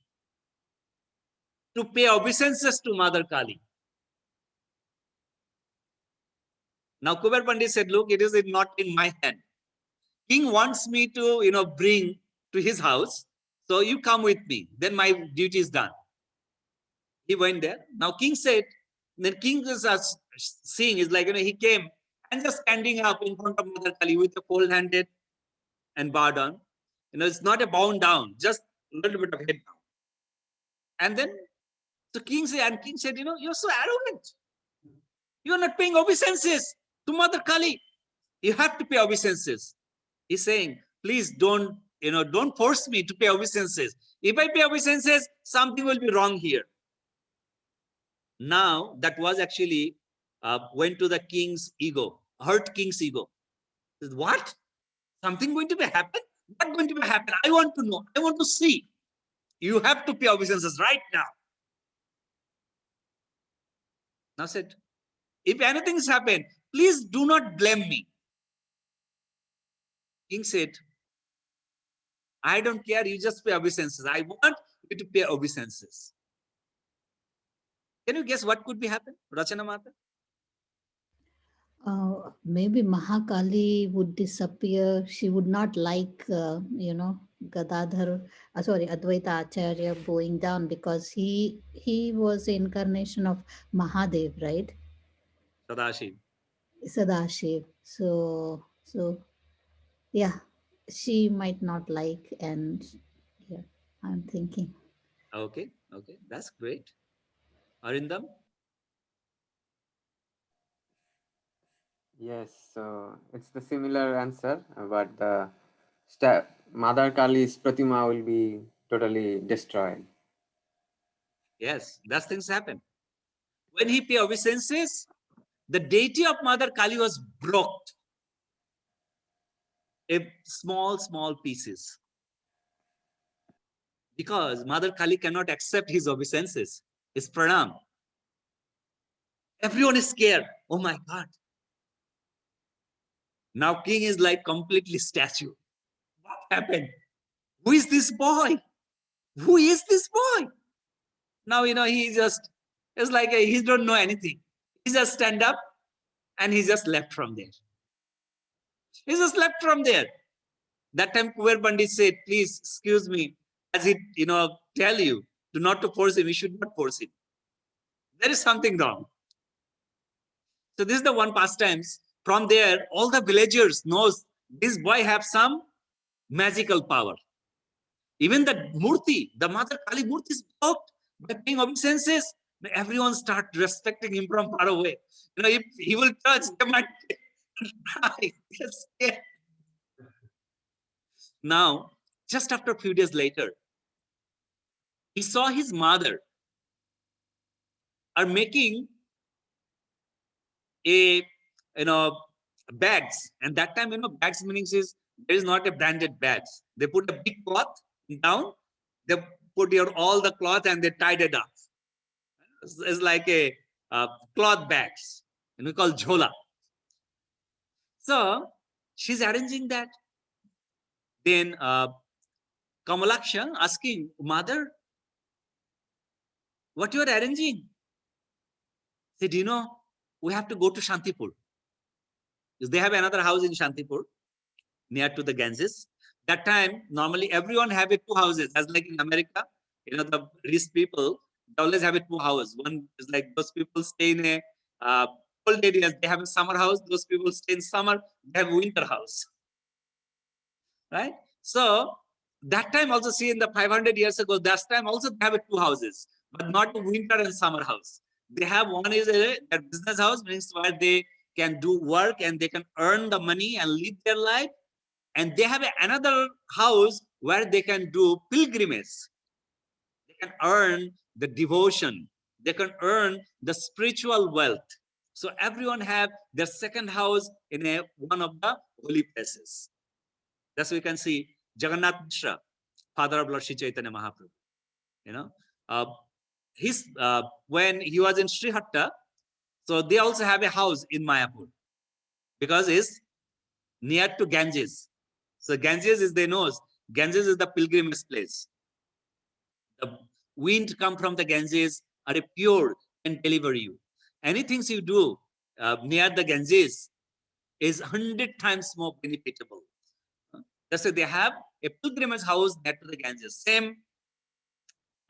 to pay obeisances to Mother Kali. Now Kuber Pandit said, look, it is not in my hand. King wants me to, bring to his house. So you come with me, then my duty is done. He went there. Now king said, then king is seeing is like, he came and just standing up in front of Mother Kali with a cold handed and bow down. It's not a bow down, just a little bit of head down. And then the king said, you're so arrogant. You're not paying obeisances to Mother Kali. You have to pay obeisances. He's saying, please don't force me to pay obeisances. If I pay obeisances, something will be wrong here. Now that was actually went to the king's ego, hurt king's ego. Says, what? Something going to be happen? What going to be happen? I want to know. I want to see. You have to pay obeisances right now. Now said, if anything has happened, please do not blame me. King said, I don't care, you just pay obeisances. I want you to pay obeisances. Can you guess what could be happen, Rachana Mata? Maybe Mahakali would disappear. She would not like, Gadadhar, Advaita Acharya going down, because he was the incarnation of Mahadev, right? Sadashiv. So yeah, she might not like, and yeah, I'm thinking. Okay, that's great. Arindam? Yes, so it's the similar answer, but the Mother Kali's Pratima will be totally destroyed. Yes, that's things happen. When he paid obeisances, the deity of Mother Kali was broke in small pieces. Because Mother Kali cannot accept his obeisances, his pranam. Everyone is scared. Oh my God. Now king is like completely statue. What happened? Who is this boy? Who is this boy? Now, he just, it's like he don't know anything. He just stand up And he just left from there. He just left from there. That time Kuber Pandit said, please excuse me, as he tell you to not to force him, you should not force him. There is something wrong. So this is the one pastimes. From there, all the villagers knows this boy have some magical power. Even the Murti, the Mother Kali Murti is blocked by paying obeisances. Everyone start respecting him from far away. If he will touch, they might die. Yes. Now, just after a few days later, he saw his mother are making a bags, and that time bags meanings is there is not a branded bags. They put a big cloth down, they put all the cloth and they tied it up. It's like a cloth bags, and we call jhola. So she's arranging that. Then Kamalaksha asking, mother, what you are arranging? Said, we have to go to Shantipur. Because they have another house in Shantipur, near to the Ganges. That time, normally everyone have two houses, as like in America, the rich people, they always have two houses. One is like those people stay in a cold areas, they have a summer house. Those people stay in summer, they have winter house. Right? So that time also, see, in the 500 years ago, that time also they have two houses, but not the winter and summer house. They have one is a business house, means where they can do work and they can earn the money and live their life. And they have another house where they can do pilgrimage. They can earn the devotion. They can earn the spiritual wealth. So everyone have their second house in one of the holy places. Thus we can see Jagannath Mishra, father of Lord Sri Chaitanya Mahaprabhu. When he was in Srihatta, so they also have a house in Mayapur because it's near to Ganges. So Ganges is, they know, Ganges is the pilgrimage place. The wind come from the Ganges are a pure and deliver you. Anything you do near the Ganges is 100 times more benefitable. That's why they have a pilgrimage house near to the Ganges. Same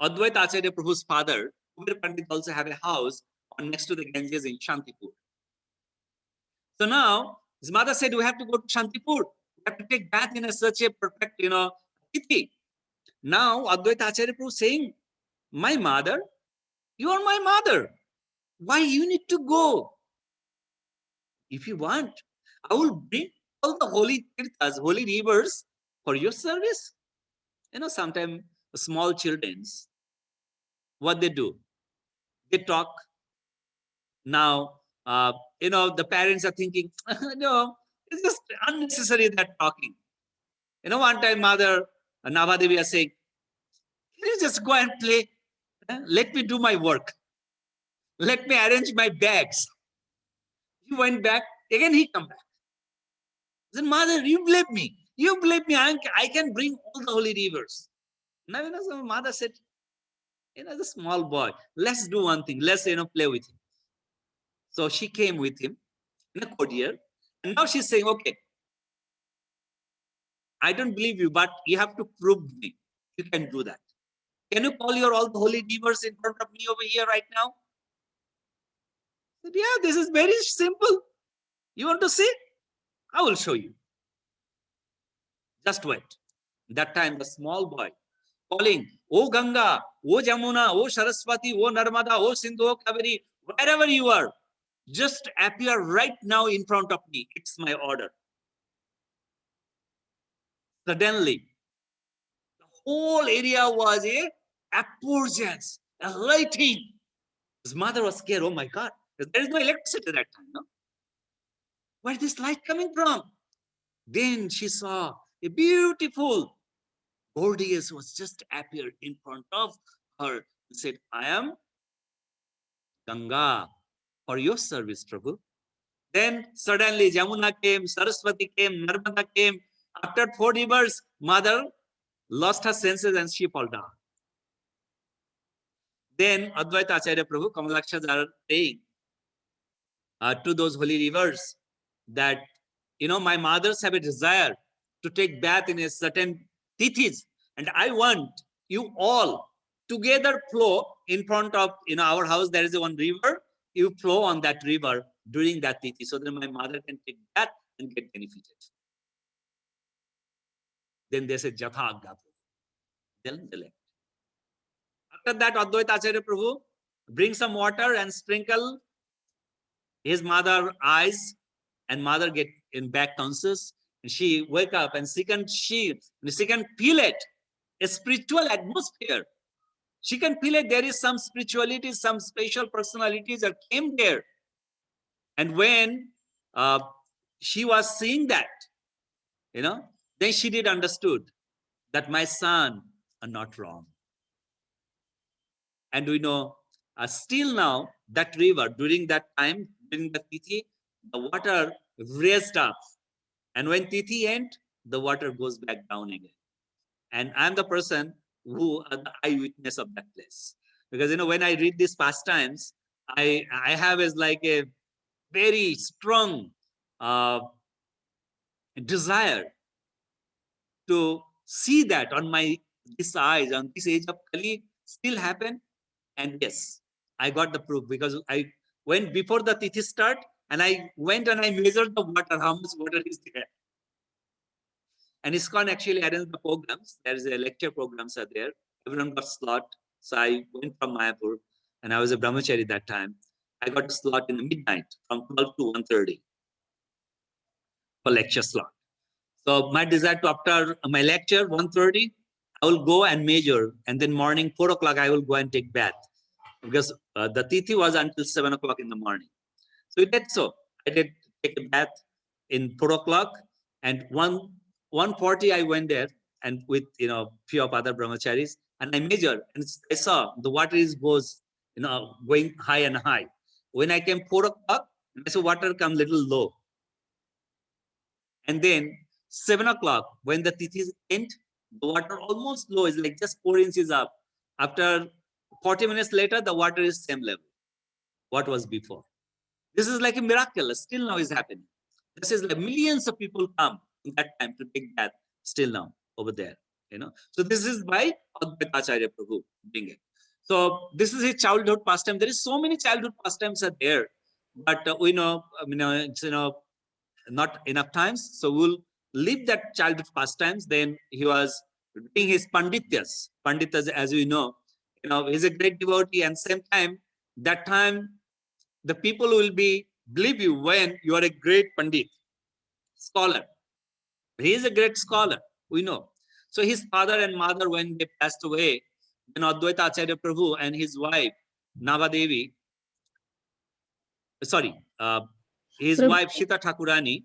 Advaita Acharya Prabhu's father, Kuber Pandit, also have a house next to the Ganges in Shantipur. So now his mother said, we have to go to Shantipur. We have to take bath in such a perfect, tithi. Now Advaita Acharya Prabhu saying, my mother, you are my mother. Why you need to go? If you want, I will bring all the holy tirthas, holy rivers for your service. Sometimes small children, what they do, they talk. Now, the parents are thinking, no, it's just unnecessary that talking. One time mother, Navadevi, is saying, can you just go and play? Let me do my work. Let me arrange my bags. He went back, again he come back. He said, mother, you blame me. You blame me. I can bring all the holy rivers. Now, so mother said, the small boy, let's do one thing. Let's, play with him. So she came with him in a courtier. And now she's saying, okay, I don't believe you, but you have to prove me. You can do that. Can you call your all the holy rivers in front of me over here right now? I said, yeah, this is very simple. You want to see? I will show you. Just wait. That time the small boy calling, oh Ganga, oh Jamuna, oh Saraswati, oh Narmada, oh Sindhu, oh Kaveri, wherever you are, just appear right now in front of me. It's my order. Suddenly, the whole area was a effulgence, a lighting. His mother was scared. Oh my God, there is no electricity that time. No? Where is this light coming from? Then she saw a beautiful Gorgeous was just appeared in front of her and said, I am Ganga for your service, Prabhu. Then suddenly Jamuna came, Saraswati came, Narmada came. After 4 rivers, mother lost her senses and she fell down. Then Advaita Acharya Prabhu, Kamalaksha are saying, to those holy rivers that, my mothers have a desire to take bath in a certain tithis, and I want you all together flow in front of, our house. There is a one river. You flow on that river during that tithi, so that my mother can take bath and get benefited. Then they say Jatha Agga. Then they left. After that, Advaita Acharya Prabhu bring some water and sprinkle his mother eyes, and mother get in back conscious, and she wake up, and she can feel it, a spiritual atmosphere. She can feel it. There is some spirituality, some special personalities that came there. And when she was seeing that, then she did understood that my son are not wrong. And we know still now that river, during that time, during the tithi, the water raised up. And when tithi end, the water goes back down again. And I'm the person who are the eyewitness of that place. Because, when I read these pastimes, I have is like a very strong desire to see that on this eyes, on this age of Kali still happen. And yes, I got the proof, because I went before the tithi start, and I went and I measured the water, how much water is there. And ISKCON actually arranged the programs. There is a lecture programs are there. Everyone got slot. So I went from Mayapur, and I was a brahmachari that time. I got a slot in the midnight from 12 to 1:30 for lecture slot. So my desire to, after my lecture 1:30, I will go and measure, and then morning 4 o'clock I will go and take bath, because the tithi was until 7 o'clock in the morning. So it did so. I did take a bath in 4 o'clock, and 1:40 I went there, and with few of other brahmacharis, and I measured, and I saw the water goes going high and high. When I came 4 o'clock, I saw water come little low, and then 7 o'clock when the tithi end, the water almost low, is like just 4 inches up. After 40 minutes later, the water is same level what was before. This is like a miracle. Still now is happening. This is like millions of people come in that time to take bath still now over there. So this is by Advaita Acharya Prabhu doing it. So this is his childhood pastime. There is so many childhood pastimes are there, but we know, it's not enough times. So we'll leave that childhood pastimes. Then he was doing his pandityas. Panditas, as we know, he's a great devotee, and same time, that time, the people will believe you when you are a great pandit, scholar. He is a great scholar, we know. So his father and mother, when they passed away, then Advaita Acharya Prabhu and his wife, Navadevi, his Prabhu- wife, Sita Thakurani.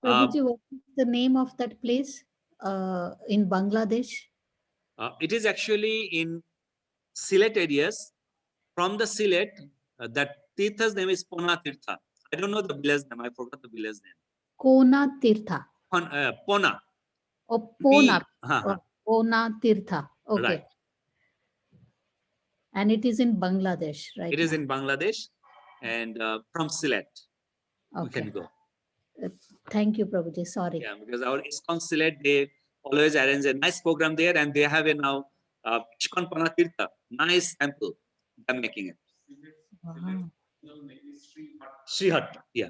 Prabhuji, what is the name of that place in Bangladesh? It is actually in Sylhet areas. From the Sylhet, that Tirtha's name is Pona Tirtha. I don't know the village name. I forgot the village name. Kona Tirtha. Pona. Oh, Pona. Ha. Pona Tirtha. Okay. Right. And it is in Bangladesh, right? It is now. in Bangladesh, and from Sylhet, we Okay. can go. Thank you, Prabhuji. Sorry. Yeah, because our ISKCON Sylhet, they always arrange a nice program there, and they have a now ISKCON Panatirtha, nice temple. They're making it. Wow. Srihatta, yeah.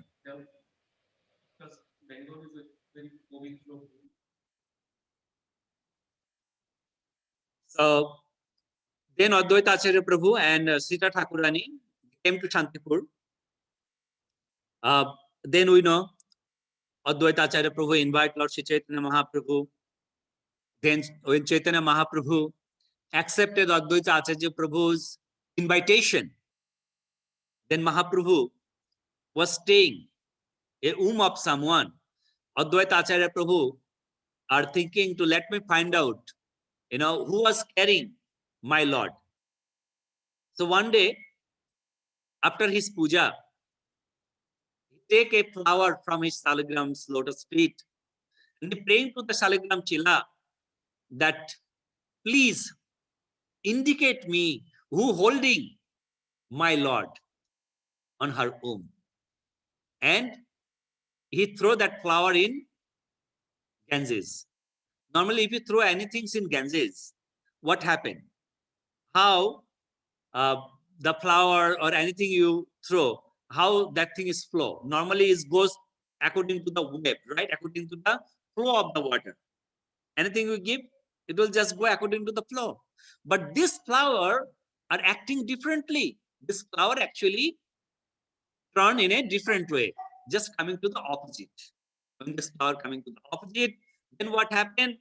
So then Advaita Acharya Prabhu and Sita Thakurani came to Shantipur. Then we know Advaita Acharya Prabhu invite Lord Shri Chaitanya Mahaprabhu. Then when Chaitanya Mahaprabhu accepted Advaita Acharya Prabhu's invitation, then Mahaprabhu was staying a room of someone. Advaita Acharya Prabhu are thinking to let me find out, who was carrying my Lord. So one day, after his puja, he take a flower from his Saligram's lotus feet, and he praying to the Saligram Chila that, please indicate me who holding my Lord on her womb. and he throw that flower in Ganges. Normally, if you throw anything in Ganges, what happened? How the flower or anything you throw, how that thing is flow? Normally, it goes according to the wave, right? According to the flow of the water. Anything you give, it will just go according to the flow. But this flower are acting differently. This flower actually turn in a different way, just coming to the opposite. When this flower coming to the opposite, then what happened?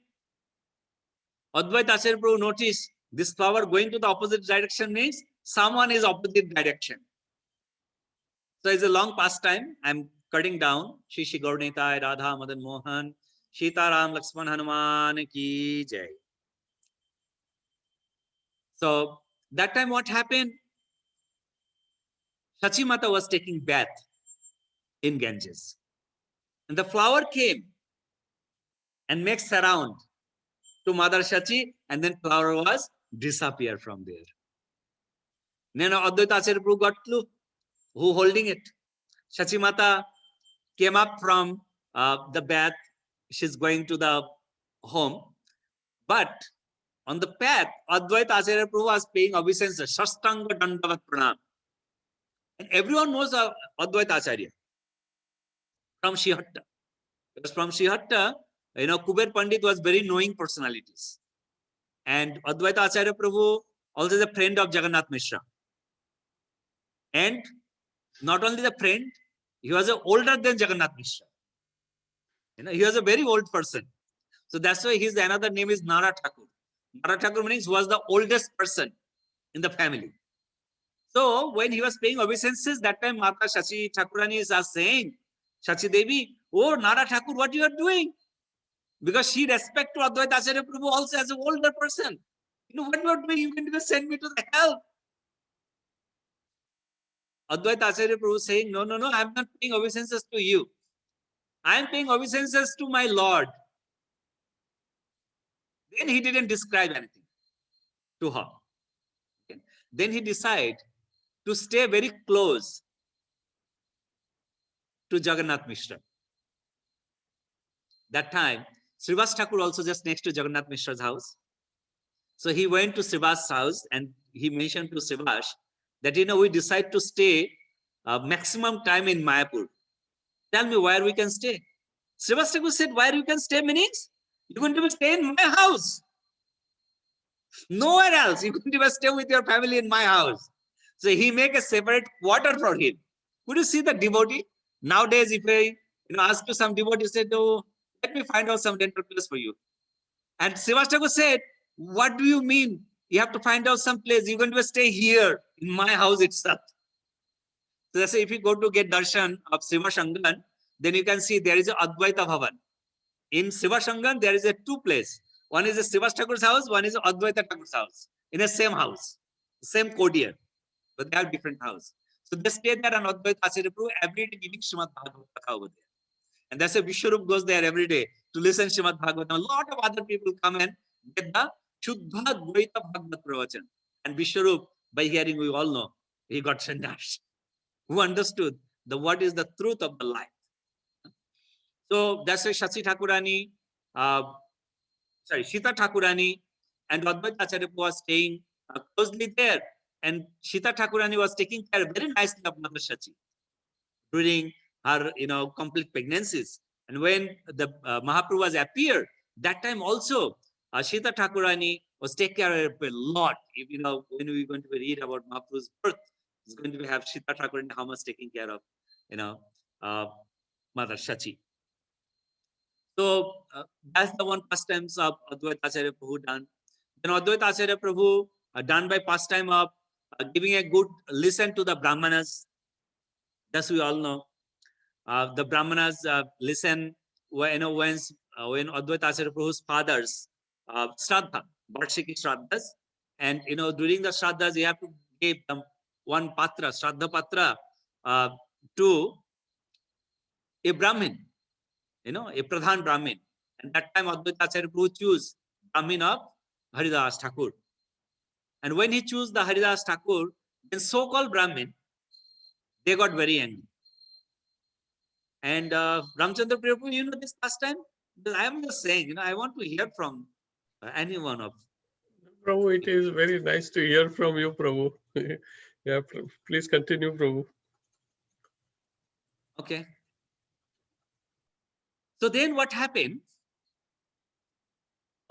Advaita Acharya Prabhu noticed this flower going to the opposite direction means someone is opposite direction. So it's a long pastime. I'm cutting down. Shri Shri Gauranitai, Radha Madan Mohan, Sita Ram Lakshman Hanuman ki jai. So that time what happened? Shachi Mata was taking bath in Ganges. And the flower came and mixed around to Mother Shachi, and then flower was disappear from there. Then Advaita Acharya Prabhu got clue. Who holding it? Shachi Mata came up from the bath. She's going to the home. But on the path, Advaita Acharya Prabhu was paying obeisance, Shastanga Dandavat Pranam. And everyone knows Advaita Acharya from Shihatta. Because from Shihatta, Kuber Pandit was very knowing personalities. And Advaita Acharya Prabhu also is a friend of Jagannath Mishra. And not only the friend, he was older than Jagannath Mishra. He was a very old person. So that's why his another name is Nara Thakur. Nara Thakur means was the oldest person in the family. So when he was paying obeisances, that time Mata Shachi Thakurani is saying, Shachi Devi, oh Nara Thakur, what you are doing? Because she respect to Advaita Acharya Prabhu also as an older person. What you are doing? You can just send me to the hell. Advaita Acharya Prabhu saying, no, I am not paying obeisances to you. I am paying obeisances to my Lord. Then he didn't describe anything to her. Okay. Then he decided to stay very close to Jagannath Mishra. That time, Srivas Thakur also just next to Jagannath Mishra's house. So he went to Srivas' house and he mentioned to Srivas that, we decide to stay maximum time in Mayapur. Tell me where we can stay. Srivas Thakur said, where you can stay means you're going to stay in my house. Nowhere else. You couldn't stay with your family in my house. So he make a separate quarter for him. Could you see the devotee? Nowadays, if I ask to some devotee, said, oh, let me find out some rental place for you. And Srivas Thakur said, what do you mean? You have to find out some place. You're going to stay here in my house itself. So that's why if you go to get darshan of Srivashangan, then you can see there is a Advaita Bhavan. In Srivashangan, there is a two place. One is a Srivas Thakur's house, one is Advaita Thakur's house. In the same house, same courtier, but they have different house. So they stay there and Advaita Acharya Prabhu every day giving Srimad Bhagavatam over there. And that's why Vishwarup goes there every day to listen to Srimad Bhagavatam. A lot of other people come and get the Shuddha Dvaita Bhagavad Pravachan. And Vishwarup, by hearing, we all know, he got sannyas. Who understood what is the truth of the life. So that's why Shachi Thakurani, Sita Thakurani and Advaita Acharya was staying closely there. And Sita Thakurani was taking care very nicely of Mother Shachi during her, complete pregnancies. And when the Mahaprabhu was appeared, that time also, Sita Thakurani was taking care of a lot. If, when we're going to read about Mahaprabhu's birth, it's going to have Sita Thakurani how much taking care of, Mother Shachi. So that's the one pastimes of Advaita Acharya Prabhu done. Then Advaita Acharya Prabhu done by pastime of giving a good listen to the Brahmanas. That's we all know. The Brahmanas listen when Advaita Acharya Prabhu's fathers Shraddha, Varshiki Shraddhas, and during the Shraddhas you have to give them one patra, Shraddha patra to a Brahmin. A Pradhan Brahmin. And that time Advaita Acharya Prabhu choose Brahmin of Haridas Thakur. And when he chose the Haridas Thakur, then so-called Brahmin, they got very angry. And Ramchandra Prabhu, you know this pastime? Because I am just saying, I want to hear from any one of. Prabhu, it is very nice to hear from you, Prabhu. Yeah, please continue, Prabhu. Okay. So then what happened?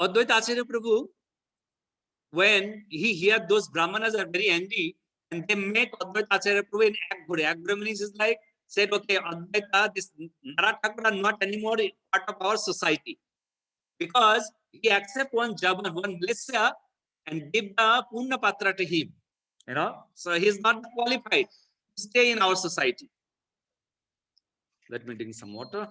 Advaita Acharya Prabhu, when he heard those Brahmanas are very angry, and they make Advaita Acharya Prabhu in Agbure. Agbure means is like, said, okay, Advaita, this Nara Thakur are not anymore part of our society. Because he accept one Jaban, one Lesya, and give the Purna Patra to him. So he is not qualified to stay in our society. Let me drink some water.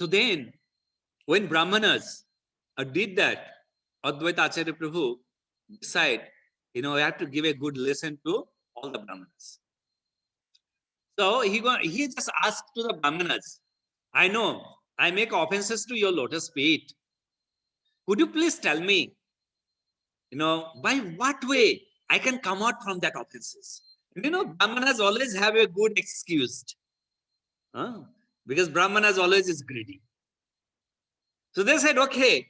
So then, when Brahmanas did that, Advaita Acharya Prabhu decide, we have to give a good lesson to all the Brahmanas. So he just asked to the Brahmanas, I know I make offenses to your lotus feet. Could you please tell me, by what way I can come out from that offenses? Brahmanas always have a good excuse. Because Brahmanas always is greedy. So they said, okay,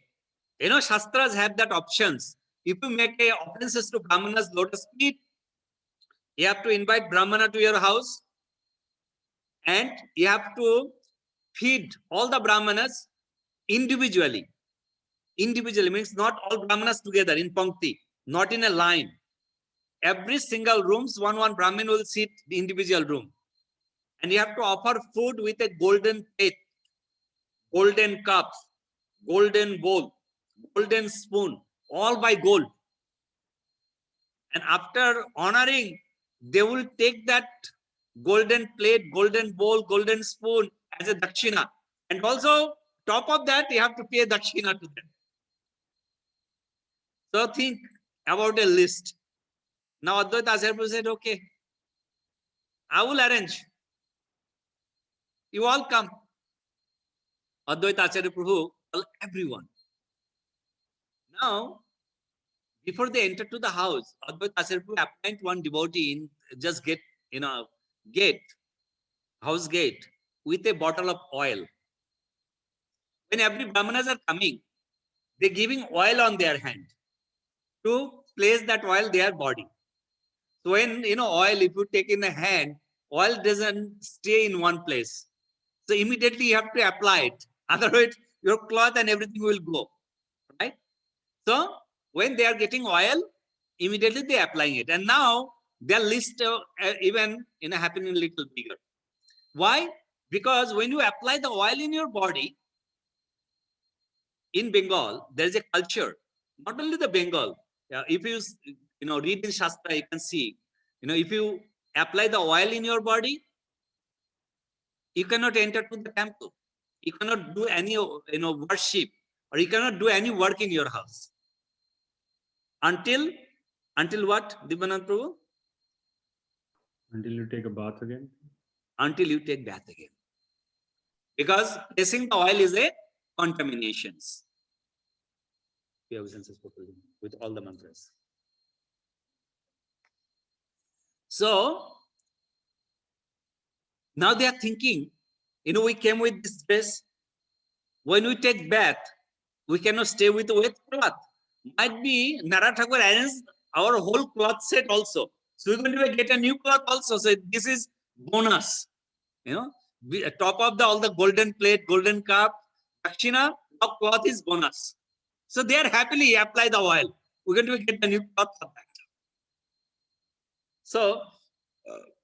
Shastras have that options. If you make a offenses to Brahmanas lotus feet, you have to invite Brahmana to your house, and you have to feed all the Brahmanas individually. Individually means not all Brahmanas together in Pankti, not in a line. Every single rooms, one Brahmin will sit the individual room. And you have to offer food with a golden plate, golden cups, golden bowl, golden spoon, all by gold. And after honoring, they will take that golden plate, golden bowl, golden spoon as a dakshina. And also, top of that, you have to pay dakshina to them. So think about a list. Now Advaita Acharya Prabhu said, okay, I will arrange. You all come. Advaita Acharya Prabhu told everyone. Now, before they enter to the house, Advaita Acharya Prabhu appoint one devotee in just house gate, with a bottle of oil. When every Brahmanas are coming, they're giving oil on their hand to place that oil their body. So when oil, if you take in a hand, oil doesn't stay in one place. So immediately you have to apply it. Otherwise, your cloth and everything will go. Right? So when they are getting oil, immediately they are applying it. And now their list even happening a little bigger. Why? Because when you apply the oil in your body, in Bengal, there is a culture. Not only the Bengal. If you read in Shastra, you can see. If you apply the oil in your body, you cannot enter to the temple. You cannot do any worship, or you cannot do any work in your house. Until what, Divyanand Prabhu? Until you take a bath again. Until you take bath again. Because placing the oil is a contaminations. With all the mantras. So now they are thinking, we came with this dress. When we take bath, we cannot stay with wet cloth. Might be Nara Thakur arranged our whole cloth set also. So we're going to get a new cloth also. So this is bonus. Top of all the golden plate, golden cup, dakshina, our cloth is bonus. So they are happily apply the oil. We're going to get the new cloth for that. So,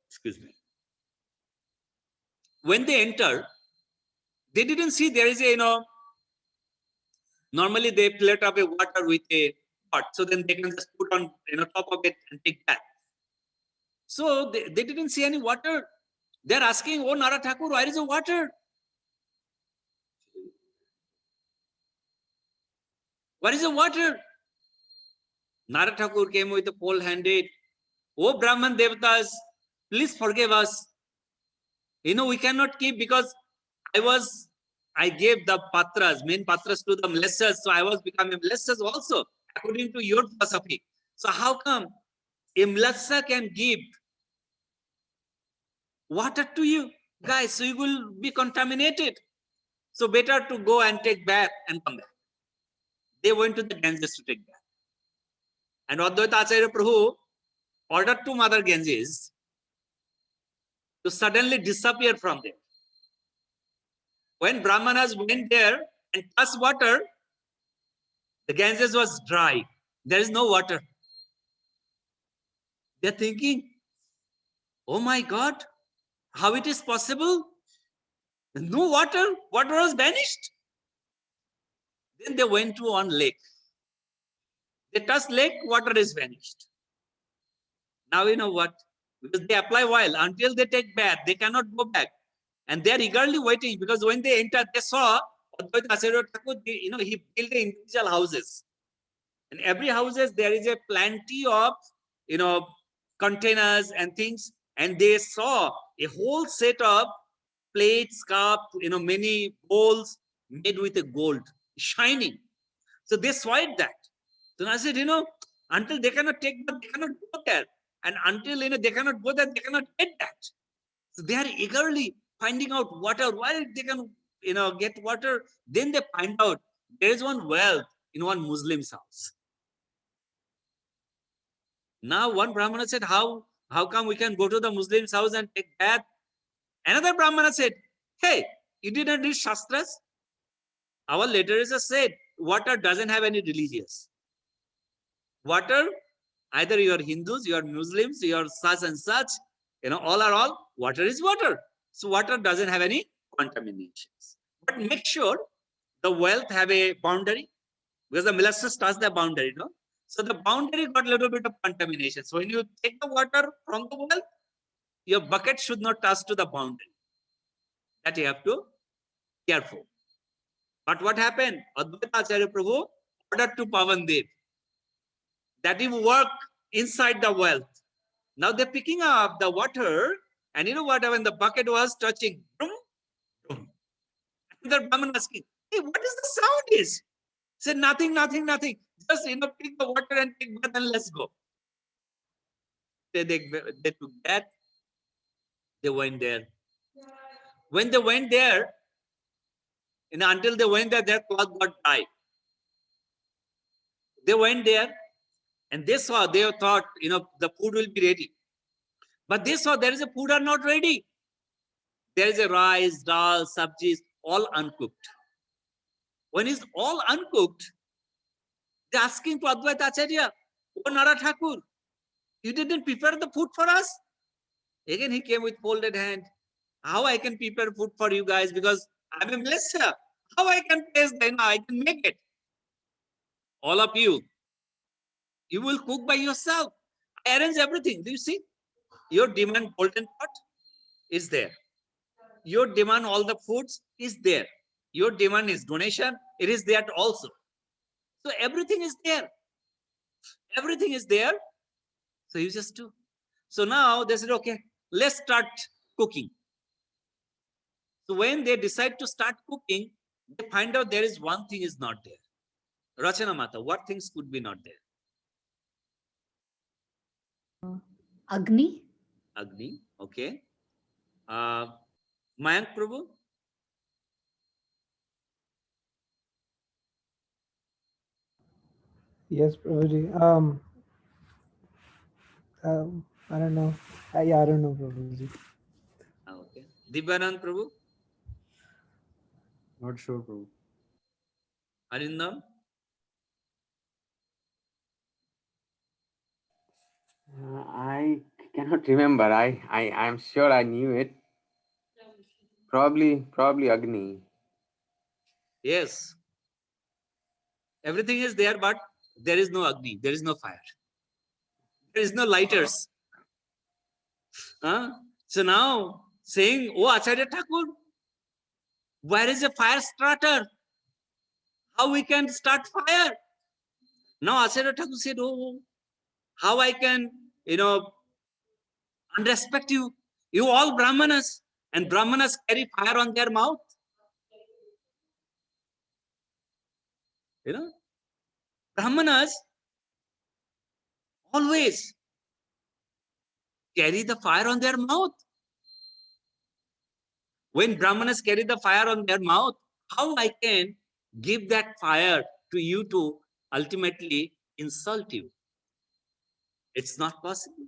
excuse me. When they enter, they didn't see there is a, normally they plate up a water with a pot. So then they can just put on, top of it and take that. So they didn't see any water. They're asking, oh, Nara Thakur, where is the water? Where is the water? Nara Thakur came with a pole handed. Oh, Brahman Devatas, please forgive us. We cannot keep, because I was I gave the patras, main patras to the mlessers, so I was becoming mlessers also, according to your philosophy. So how come a mlessa can give water to you guys? So you will be contaminated. So better to go and take bath and come back. They went to the Ganges to take bath. And Advaita Acharya Prabhu ordered to Mother Ganges to suddenly disappear from there. When Brahmanas went there and touched water, the Ganges was dry. There is no water. They're thinking, oh my God, how it is possible? No water, water was vanished. Then they went to one lake. They touched lake, water is vanished. Now you know what? Because they apply oil until they take bath, they cannot go back. And they are eagerly waiting, because when they entered, they saw Advaita Acharya Thakur, he built individual houses. In every houses, there is a plenty of, containers and things. And they saw a whole set of plates, cup, many bowls made with a gold, shining. So they saw it that. So I said, until they cannot take that, they cannot go there. And until, they cannot go there, they cannot get that. So they are eagerly finding out water, where they can, get water. Then they find out there is one well in one Muslim's house. Now one Brahmana said, how come we can go to the Muslim's house and take bath? Another Brahmana said, hey, you didn't read Shastras? Our literatures said, water doesn't have any religious. Water, either you are Hindus, you are Muslims, you are such and such, all are all, water is water. So water doesn't have any contaminations. But make sure the wealth have a boundary, because the molasses touch the boundary, So the boundary got a little bit of contamination. So when you take the water from the well, your bucket should not touch to the boundary. That you have to be careful. But what happened? Advaita Acharya Prabhu ordered to Pavan Dev that he work inside the well. Now they're picking up the water, and you know what? When the bucket was touching, boom, boom. And the Brahman asking, hey, what is the sound is? Said, nothing. Just, pick the water and take bath and let's go. They took that. They went there. When they went there, until they went there, their cloth got dry. They went there and they thought, the food will be ready. But they saw there is a food are not ready. There is a rice, dal, sabjis, all uncooked. When it's all uncooked, they're asking to Advaita Acharya, oh Nara Thakur, you didn't prepare the food for us? Again, he came with folded hand. How I can prepare food for you guys? Because I'm a blesser. How I can taste them? I can make it. All of you will cook by yourself. I arrange everything. Do you see? Your demand golden pot is there. Your demand all the foods is there. Your demand is donation. It is there also. So everything is there. Everything is there. So you just do. So now they said, okay, let's start cooking. So when they decide to start cooking, they find out there is one thing is not there. Rachana Mata, what things could be not there? Agni. Agni, okay. Mayank Prabhu? Yes, Prabhuji. I don't know. I don't know, Prabhuji. Okay. Divyanand Prabhu? Not sure, Prabhu. Arindam? I cannot remember. I'm sure I knew it. Probably Agni. Yes. Everything is there, but there is no Agni. There is no fire. There is no lighters. So now saying, oh Acharya Thakur, where is a fire starter? How we can start fire? Now Acharya Thakur said, oh, how I can, unrespect you. You all Brahmanas, and Brahmanas carry fire on their mouth. You know, Brahmanas always carry the fire on their mouth. When Brahmanas carry the fire on their mouth, how I can give that fire to you to ultimately insult you? It's not possible.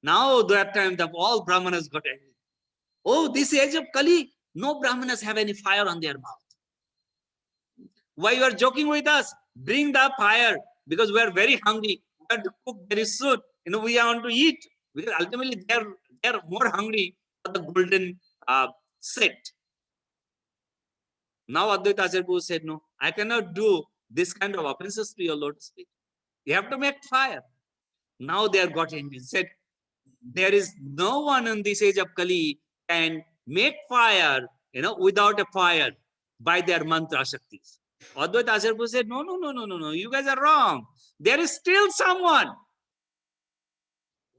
Now that time, all Brahmanas got angry. Oh, this age of Kali, no Brahmanas have any fire on their mouth. Why you are joking with us? Bring the fire, because we are very hungry. We have to cook very soon. You know, we want to eat, because ultimately they are more hungry for the golden set. Now Advaita Acharya Prabhu said, no, I cannot do this kind of offenses to your lotus feet. You have to make fire. Now they are got angry. Said, there is no one in this age of Kali can make fire, you know, without a fire by their mantra shaktis. Advaita Acharya Prabhu said, no, you guys are wrong. There is still someone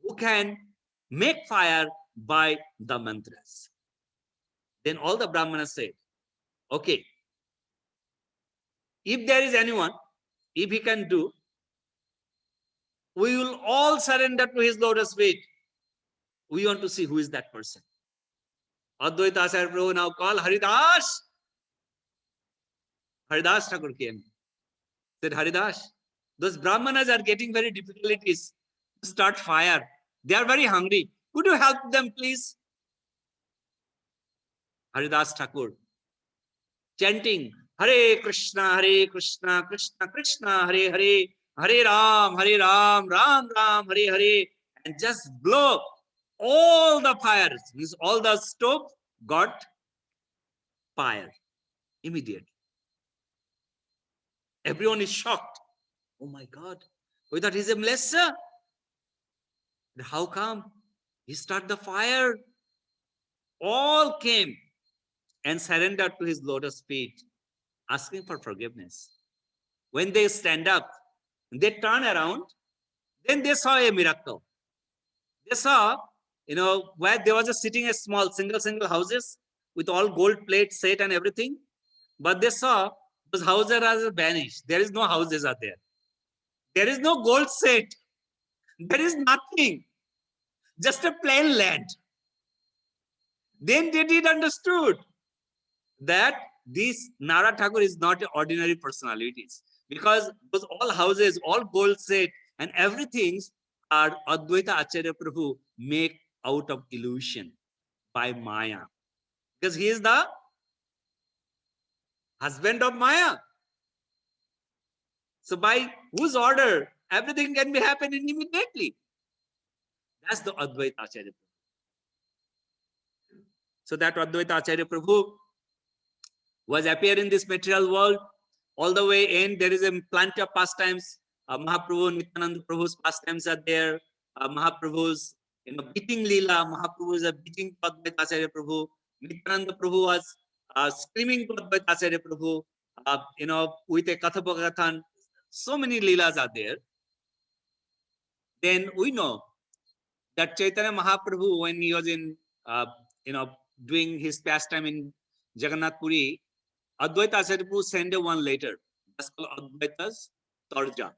who can make fire by the mantras. Then all the Brahmanas said, okay, if there is anyone, if he can do, we will all surrender to his lotus feet. We want to see who is that person. Advaita Acharya Prabhu now called Haridas. Haridas Thakur came. Said, Haridas, those Brahmanas are getting very difficulties to start fire. They are very hungry. Could you help them, please? Haridas Thakur chanting, Hare Krishna, Krishna Krishna, Hare Hare, Hare Ram, Ram Ram, Hare Hare, and just blow all the fires. Means all the stove got fire immediately. Everyone is shocked. Oh my God, we thought he's a blesser. How come? He started the fire. All came and surrendered to his lotus feet, asking for forgiveness. When they stand up, they turn around, then they saw a miracle. They saw, you know, where there was sitting a small single houses with all gold plate set and everything. But they saw those houses are vanished. There is no houses are there. There is no gold set. There is nothing. Just a plain land. Then they did understood that this Nara Thakur is not an ordinary personalities, because those all houses, all gold set and everything are Advaita Acharya Prabhu make out of illusion by Maya, because he is the husband of Maya. So by whose order everything can be happening immediately. That's the Advaita Acharya Prabhu. So that Advaita Acharya Prabhu was appear in this material world. All the way in, there is a plenty of pastimes. Mahaprabhu, Nityananda Prabhu's pastimes are there. Mahaprabhu's, you know, beating Leela. Mahaprabhu is beating Advaita Acharya Prabhu. Nityananda Prabhu was screaming to Advaita Acharya Prabhu. You know, with a Kathapakathan. So many Leelas are there. Then we know that Chaitanya Mahaprabhu, when he was in, you know, doing his pastime in Jagannath Puri, Advaita Acharya Prabhu sent one letter. That's called Advaita's Tarja.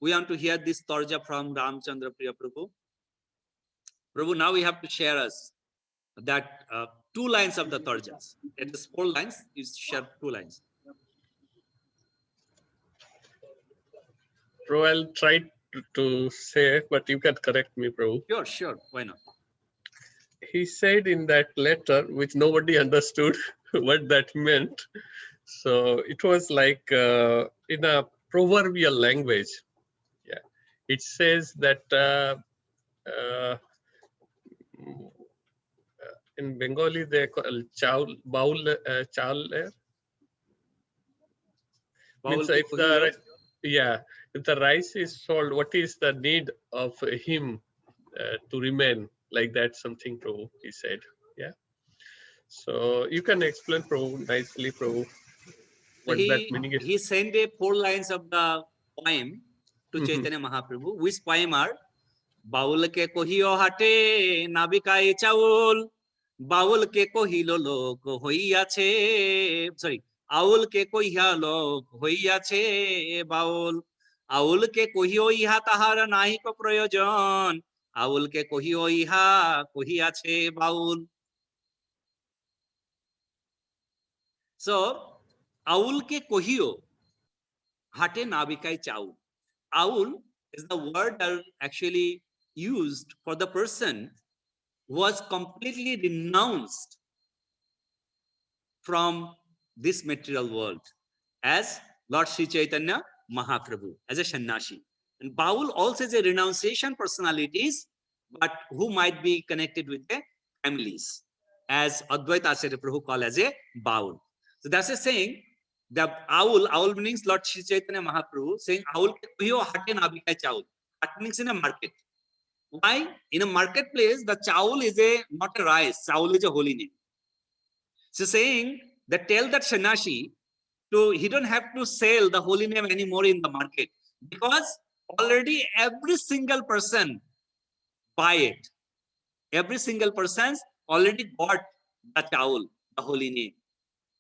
We want to hear this Tarja from Ramchandra Priya Prabhu. Prabhu, now we have to share us that 2 lines of the Tarjas. It is 4 lines. You share 2 lines. Prabhu, I'll try to say, but you can correct me, Prabhu. Sure. Why not? He said in that letter, which nobody understood what that meant. So it was like in a proverbial language. Yeah, it says that in Bengali they call chaul, baul, chaul. Means if the rice is sold, what is the need of him to remain like that? Something, Prabhu, he said. Yeah. So you can explain, Prabhu, nicely, Prabhu. What that meaning is. He sent a 4 lines of the poem to Chaitanya Mahaprabhu. Which poem are? Baul ke kohiyo hate nabikai chaul, baul ke kohilo lok hoi ache. Sorry, আউল কে কহিয়া লোক হইয়াছে বাউল, আউল কে কহিও ইহা তাহার নাহিক প্রয়োজন, আউল কে কহিও ইহা কহিয়াছে বাউল। So, aul ke kohiyo, hate nabikai chaul. Aul is the word that actually used for the person who was completely renounced from this material world as Lord Sri Chaitanya Mahaprabhu, as a Sannyasi. And Baul also is a renunciation personalities, but who might be connected with the families, as Advaita Acharya Prabhu called as a Baul. So that's a saying, the Aul means Lord Sri Chaitanya Mahaprabhu saying, Aul ke kuhiyo hate nabikai chaul. Hat means in a market. Why? In a marketplace, the chaul is not a rice, chaul is a holy name. So saying that tell that Sannyasi he don't have to sell the holy name anymore in the market, because already every single person buy it. Every single person's already got the chaul, the holy name.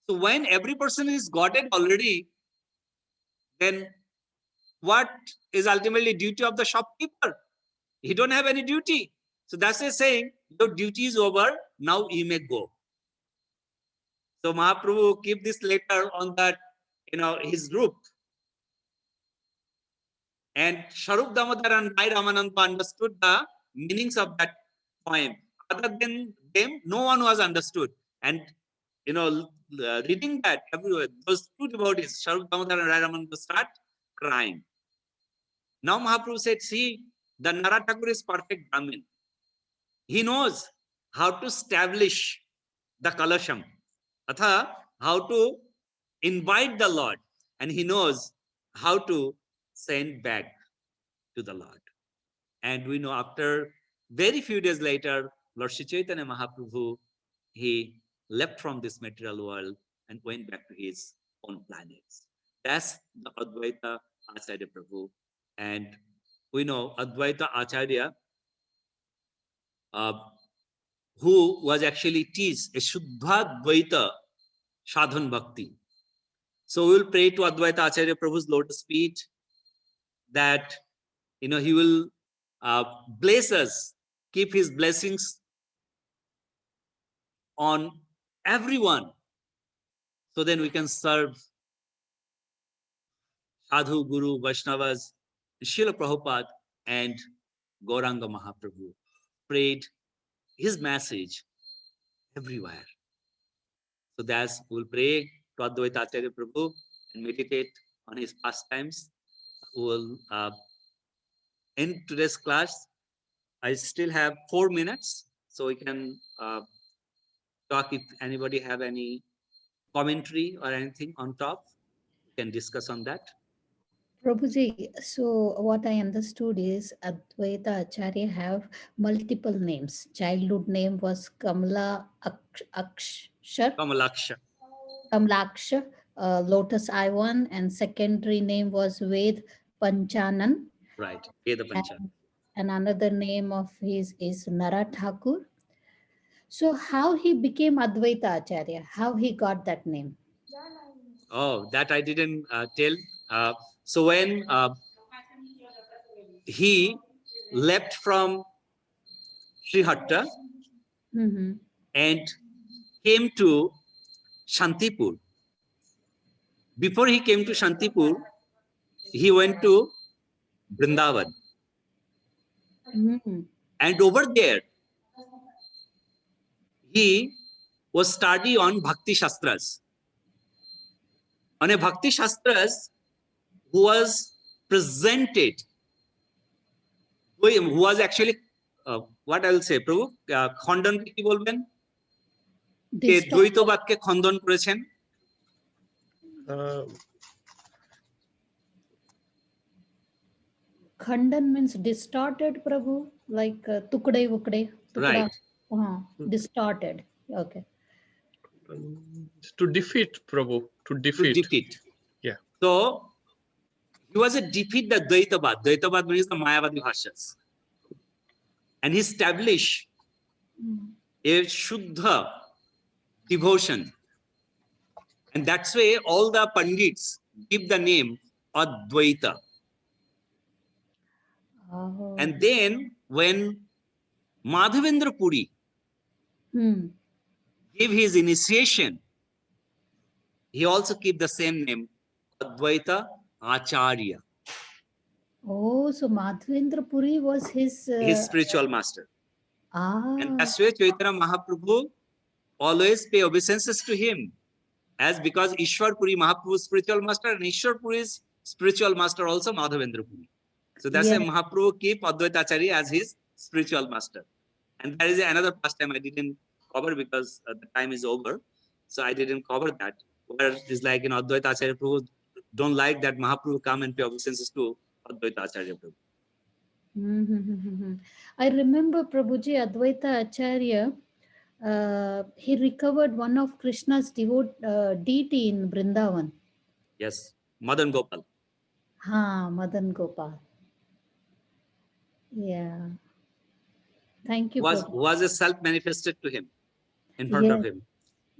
So when every person is got it already, then what is ultimately duty of the shopkeeper? He don't have any duty. So that's a saying, your duty is over, now you may go. So Mahaprabhu keep this letter on that, his roof. And Sharup Damodar and Bhai Ramananda understood the meanings of that poem. Other than them, no one was understood. And reading that everywhere, those two devotees, Sharup Damodar and Bhai Ramananda, start crying. Now Mahaprabhu said, see, the Nara Thakur is perfect Brahmin. He knows how to establish the Kalasham, how to invite the Lord, and he knows how to send back to the Lord. And we know after very few days later, Lord Sri Chaitanya Mahaprabhu, he left from this material world and went back to his own planets. That's the Advaita Acharya Prabhu. And we know Advaita Acharya, who was actually teach a Shuddha Dvaita Sadhan Bhakti. So we will pray to Advaita Acharya Prabhu's lotus feet that he will bless us, keep his blessings on everyone, so then we can serve Sadhu, Guru, Vaishnavas, Srila Prabhupada and Gauranga Mahaprabhu. Prayed his message everywhere. So that's, we'll pray to Advaita Acharya Prabhu and meditate on his pastimes. We'll end today's class. I still have 4 minutes, so we can talk. If anybody have any commentary or anything on top, we can discuss on that. Prabhuji, so what I understood is Advaita Acharya have multiple names. Childhood name was Kamala Akshar, Kamalaksha, Lotus I1, and secondary name was Ved Panchanan. Right, Veda Panchanan. And another name of his is Nara Thakur. So how he became Advaita Acharya? How he got that name? Oh, that I didn't tell. So when he left from Srihatta and came to Shantipur. Before he came to Shantipur, he went to Vrindavan. And over there, he was study on Bhakti Shastras. On a Bhakti Shastras who was presented, who was actually, what I will say, Prabhu, Khondan ki bolben? Ke Dvaitobad ke Khondan korechen? Khandan means distorted, Prabhu, like tukde vukde. Right. Distorted. Okay. To defeat, Prabhu. To defeat. Yeah. So he was a defeat the Dvaitobad. Dvaitobad means the Mayavadi Bhashyas. And he established a Shuddha devotion And that's why all the Pandits give the name Advaita. Oh. And then when Madhavendra Puri Hmm. gave his initiation, he also keep the same name, Advaita Acharya, Oh, so Madhavendra Puri was his. his spiritual master. Ah. And that's why Chaitanya Mahaprabhu always pay obeisances to him, as because Ishwar Puri Mahaprabhu's spiritual master and Ishwar Puri's spiritual master also Madhavendra Puri. So that's why Yes. Mahaprabhu keep Advaita Acharya as his spiritual master. And there is another pastime I didn't cover because the time is over. So I didn't cover that. Where it's like, Advaita Acharya Prabhu don't like that Mahaprabhu come and pay obeisances to Advaita Acharya Prabhu. I remember Prabhuji Advaita Acharya, he recovered one of Krishna's deity in Vrindavan. Yes, Madan Gopal. Ha, Madan Gopal. Yeah. Thank you, Prabhu. Was a self manifested to him in front of Yes. him.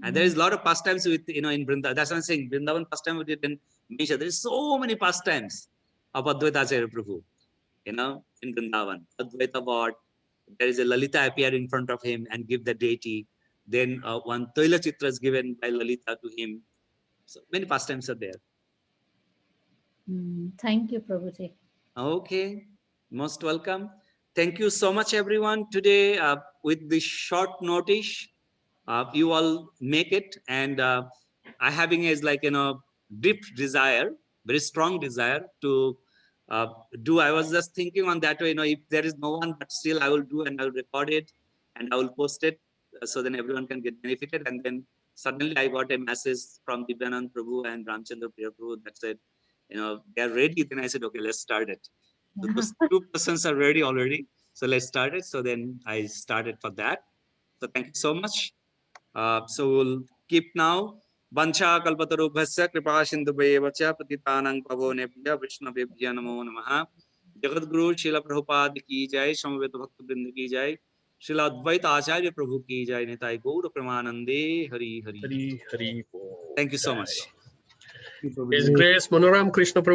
And there is a lot of pastimes with, in Vrindavan. That's what I'm saying. Vrindavan pastime we didn't mention. There is so many pastimes of Advaita Acharya Prabhu, in Vrindavan. Advaita what? There is a Lalita appear in front of him and give the deity. Then one Toila Chitra is given by Lalita to him. So many pastimes are there. Thank you, Prabhuji. Okay, most welcome. Thank you so much, everyone. Today, with this short notice, you all make it, and I having is like deep desire, very strong desire to do. I was just thinking on that way. If there is no one, but still I will do, and I will record it, and I will post it, so then everyone can get benefited. And then suddenly I got a message from Divyanand Prabhu and Ramchandra Priya Prabhu that said, they are ready. Then I said, okay, let's start it. So those two persons are ready already. So let's start it. So then I started for that. So thank you so much. So we'll keep now. Vancha kalpatarubhasya kripa sindhubheva patitanang pavonebhya Vishnavebhya namo namaha. Jagadguru Srila Prabhupada ki jai, Samaveta Bhakta Vrinda ki jai, Srila Advaita Acharya Prabhu ki jai, Nitai Gaur Premanande Hari Hari. Hari Hari Bol. Thank you so much. His Grace Manoram Krishna Prabhu.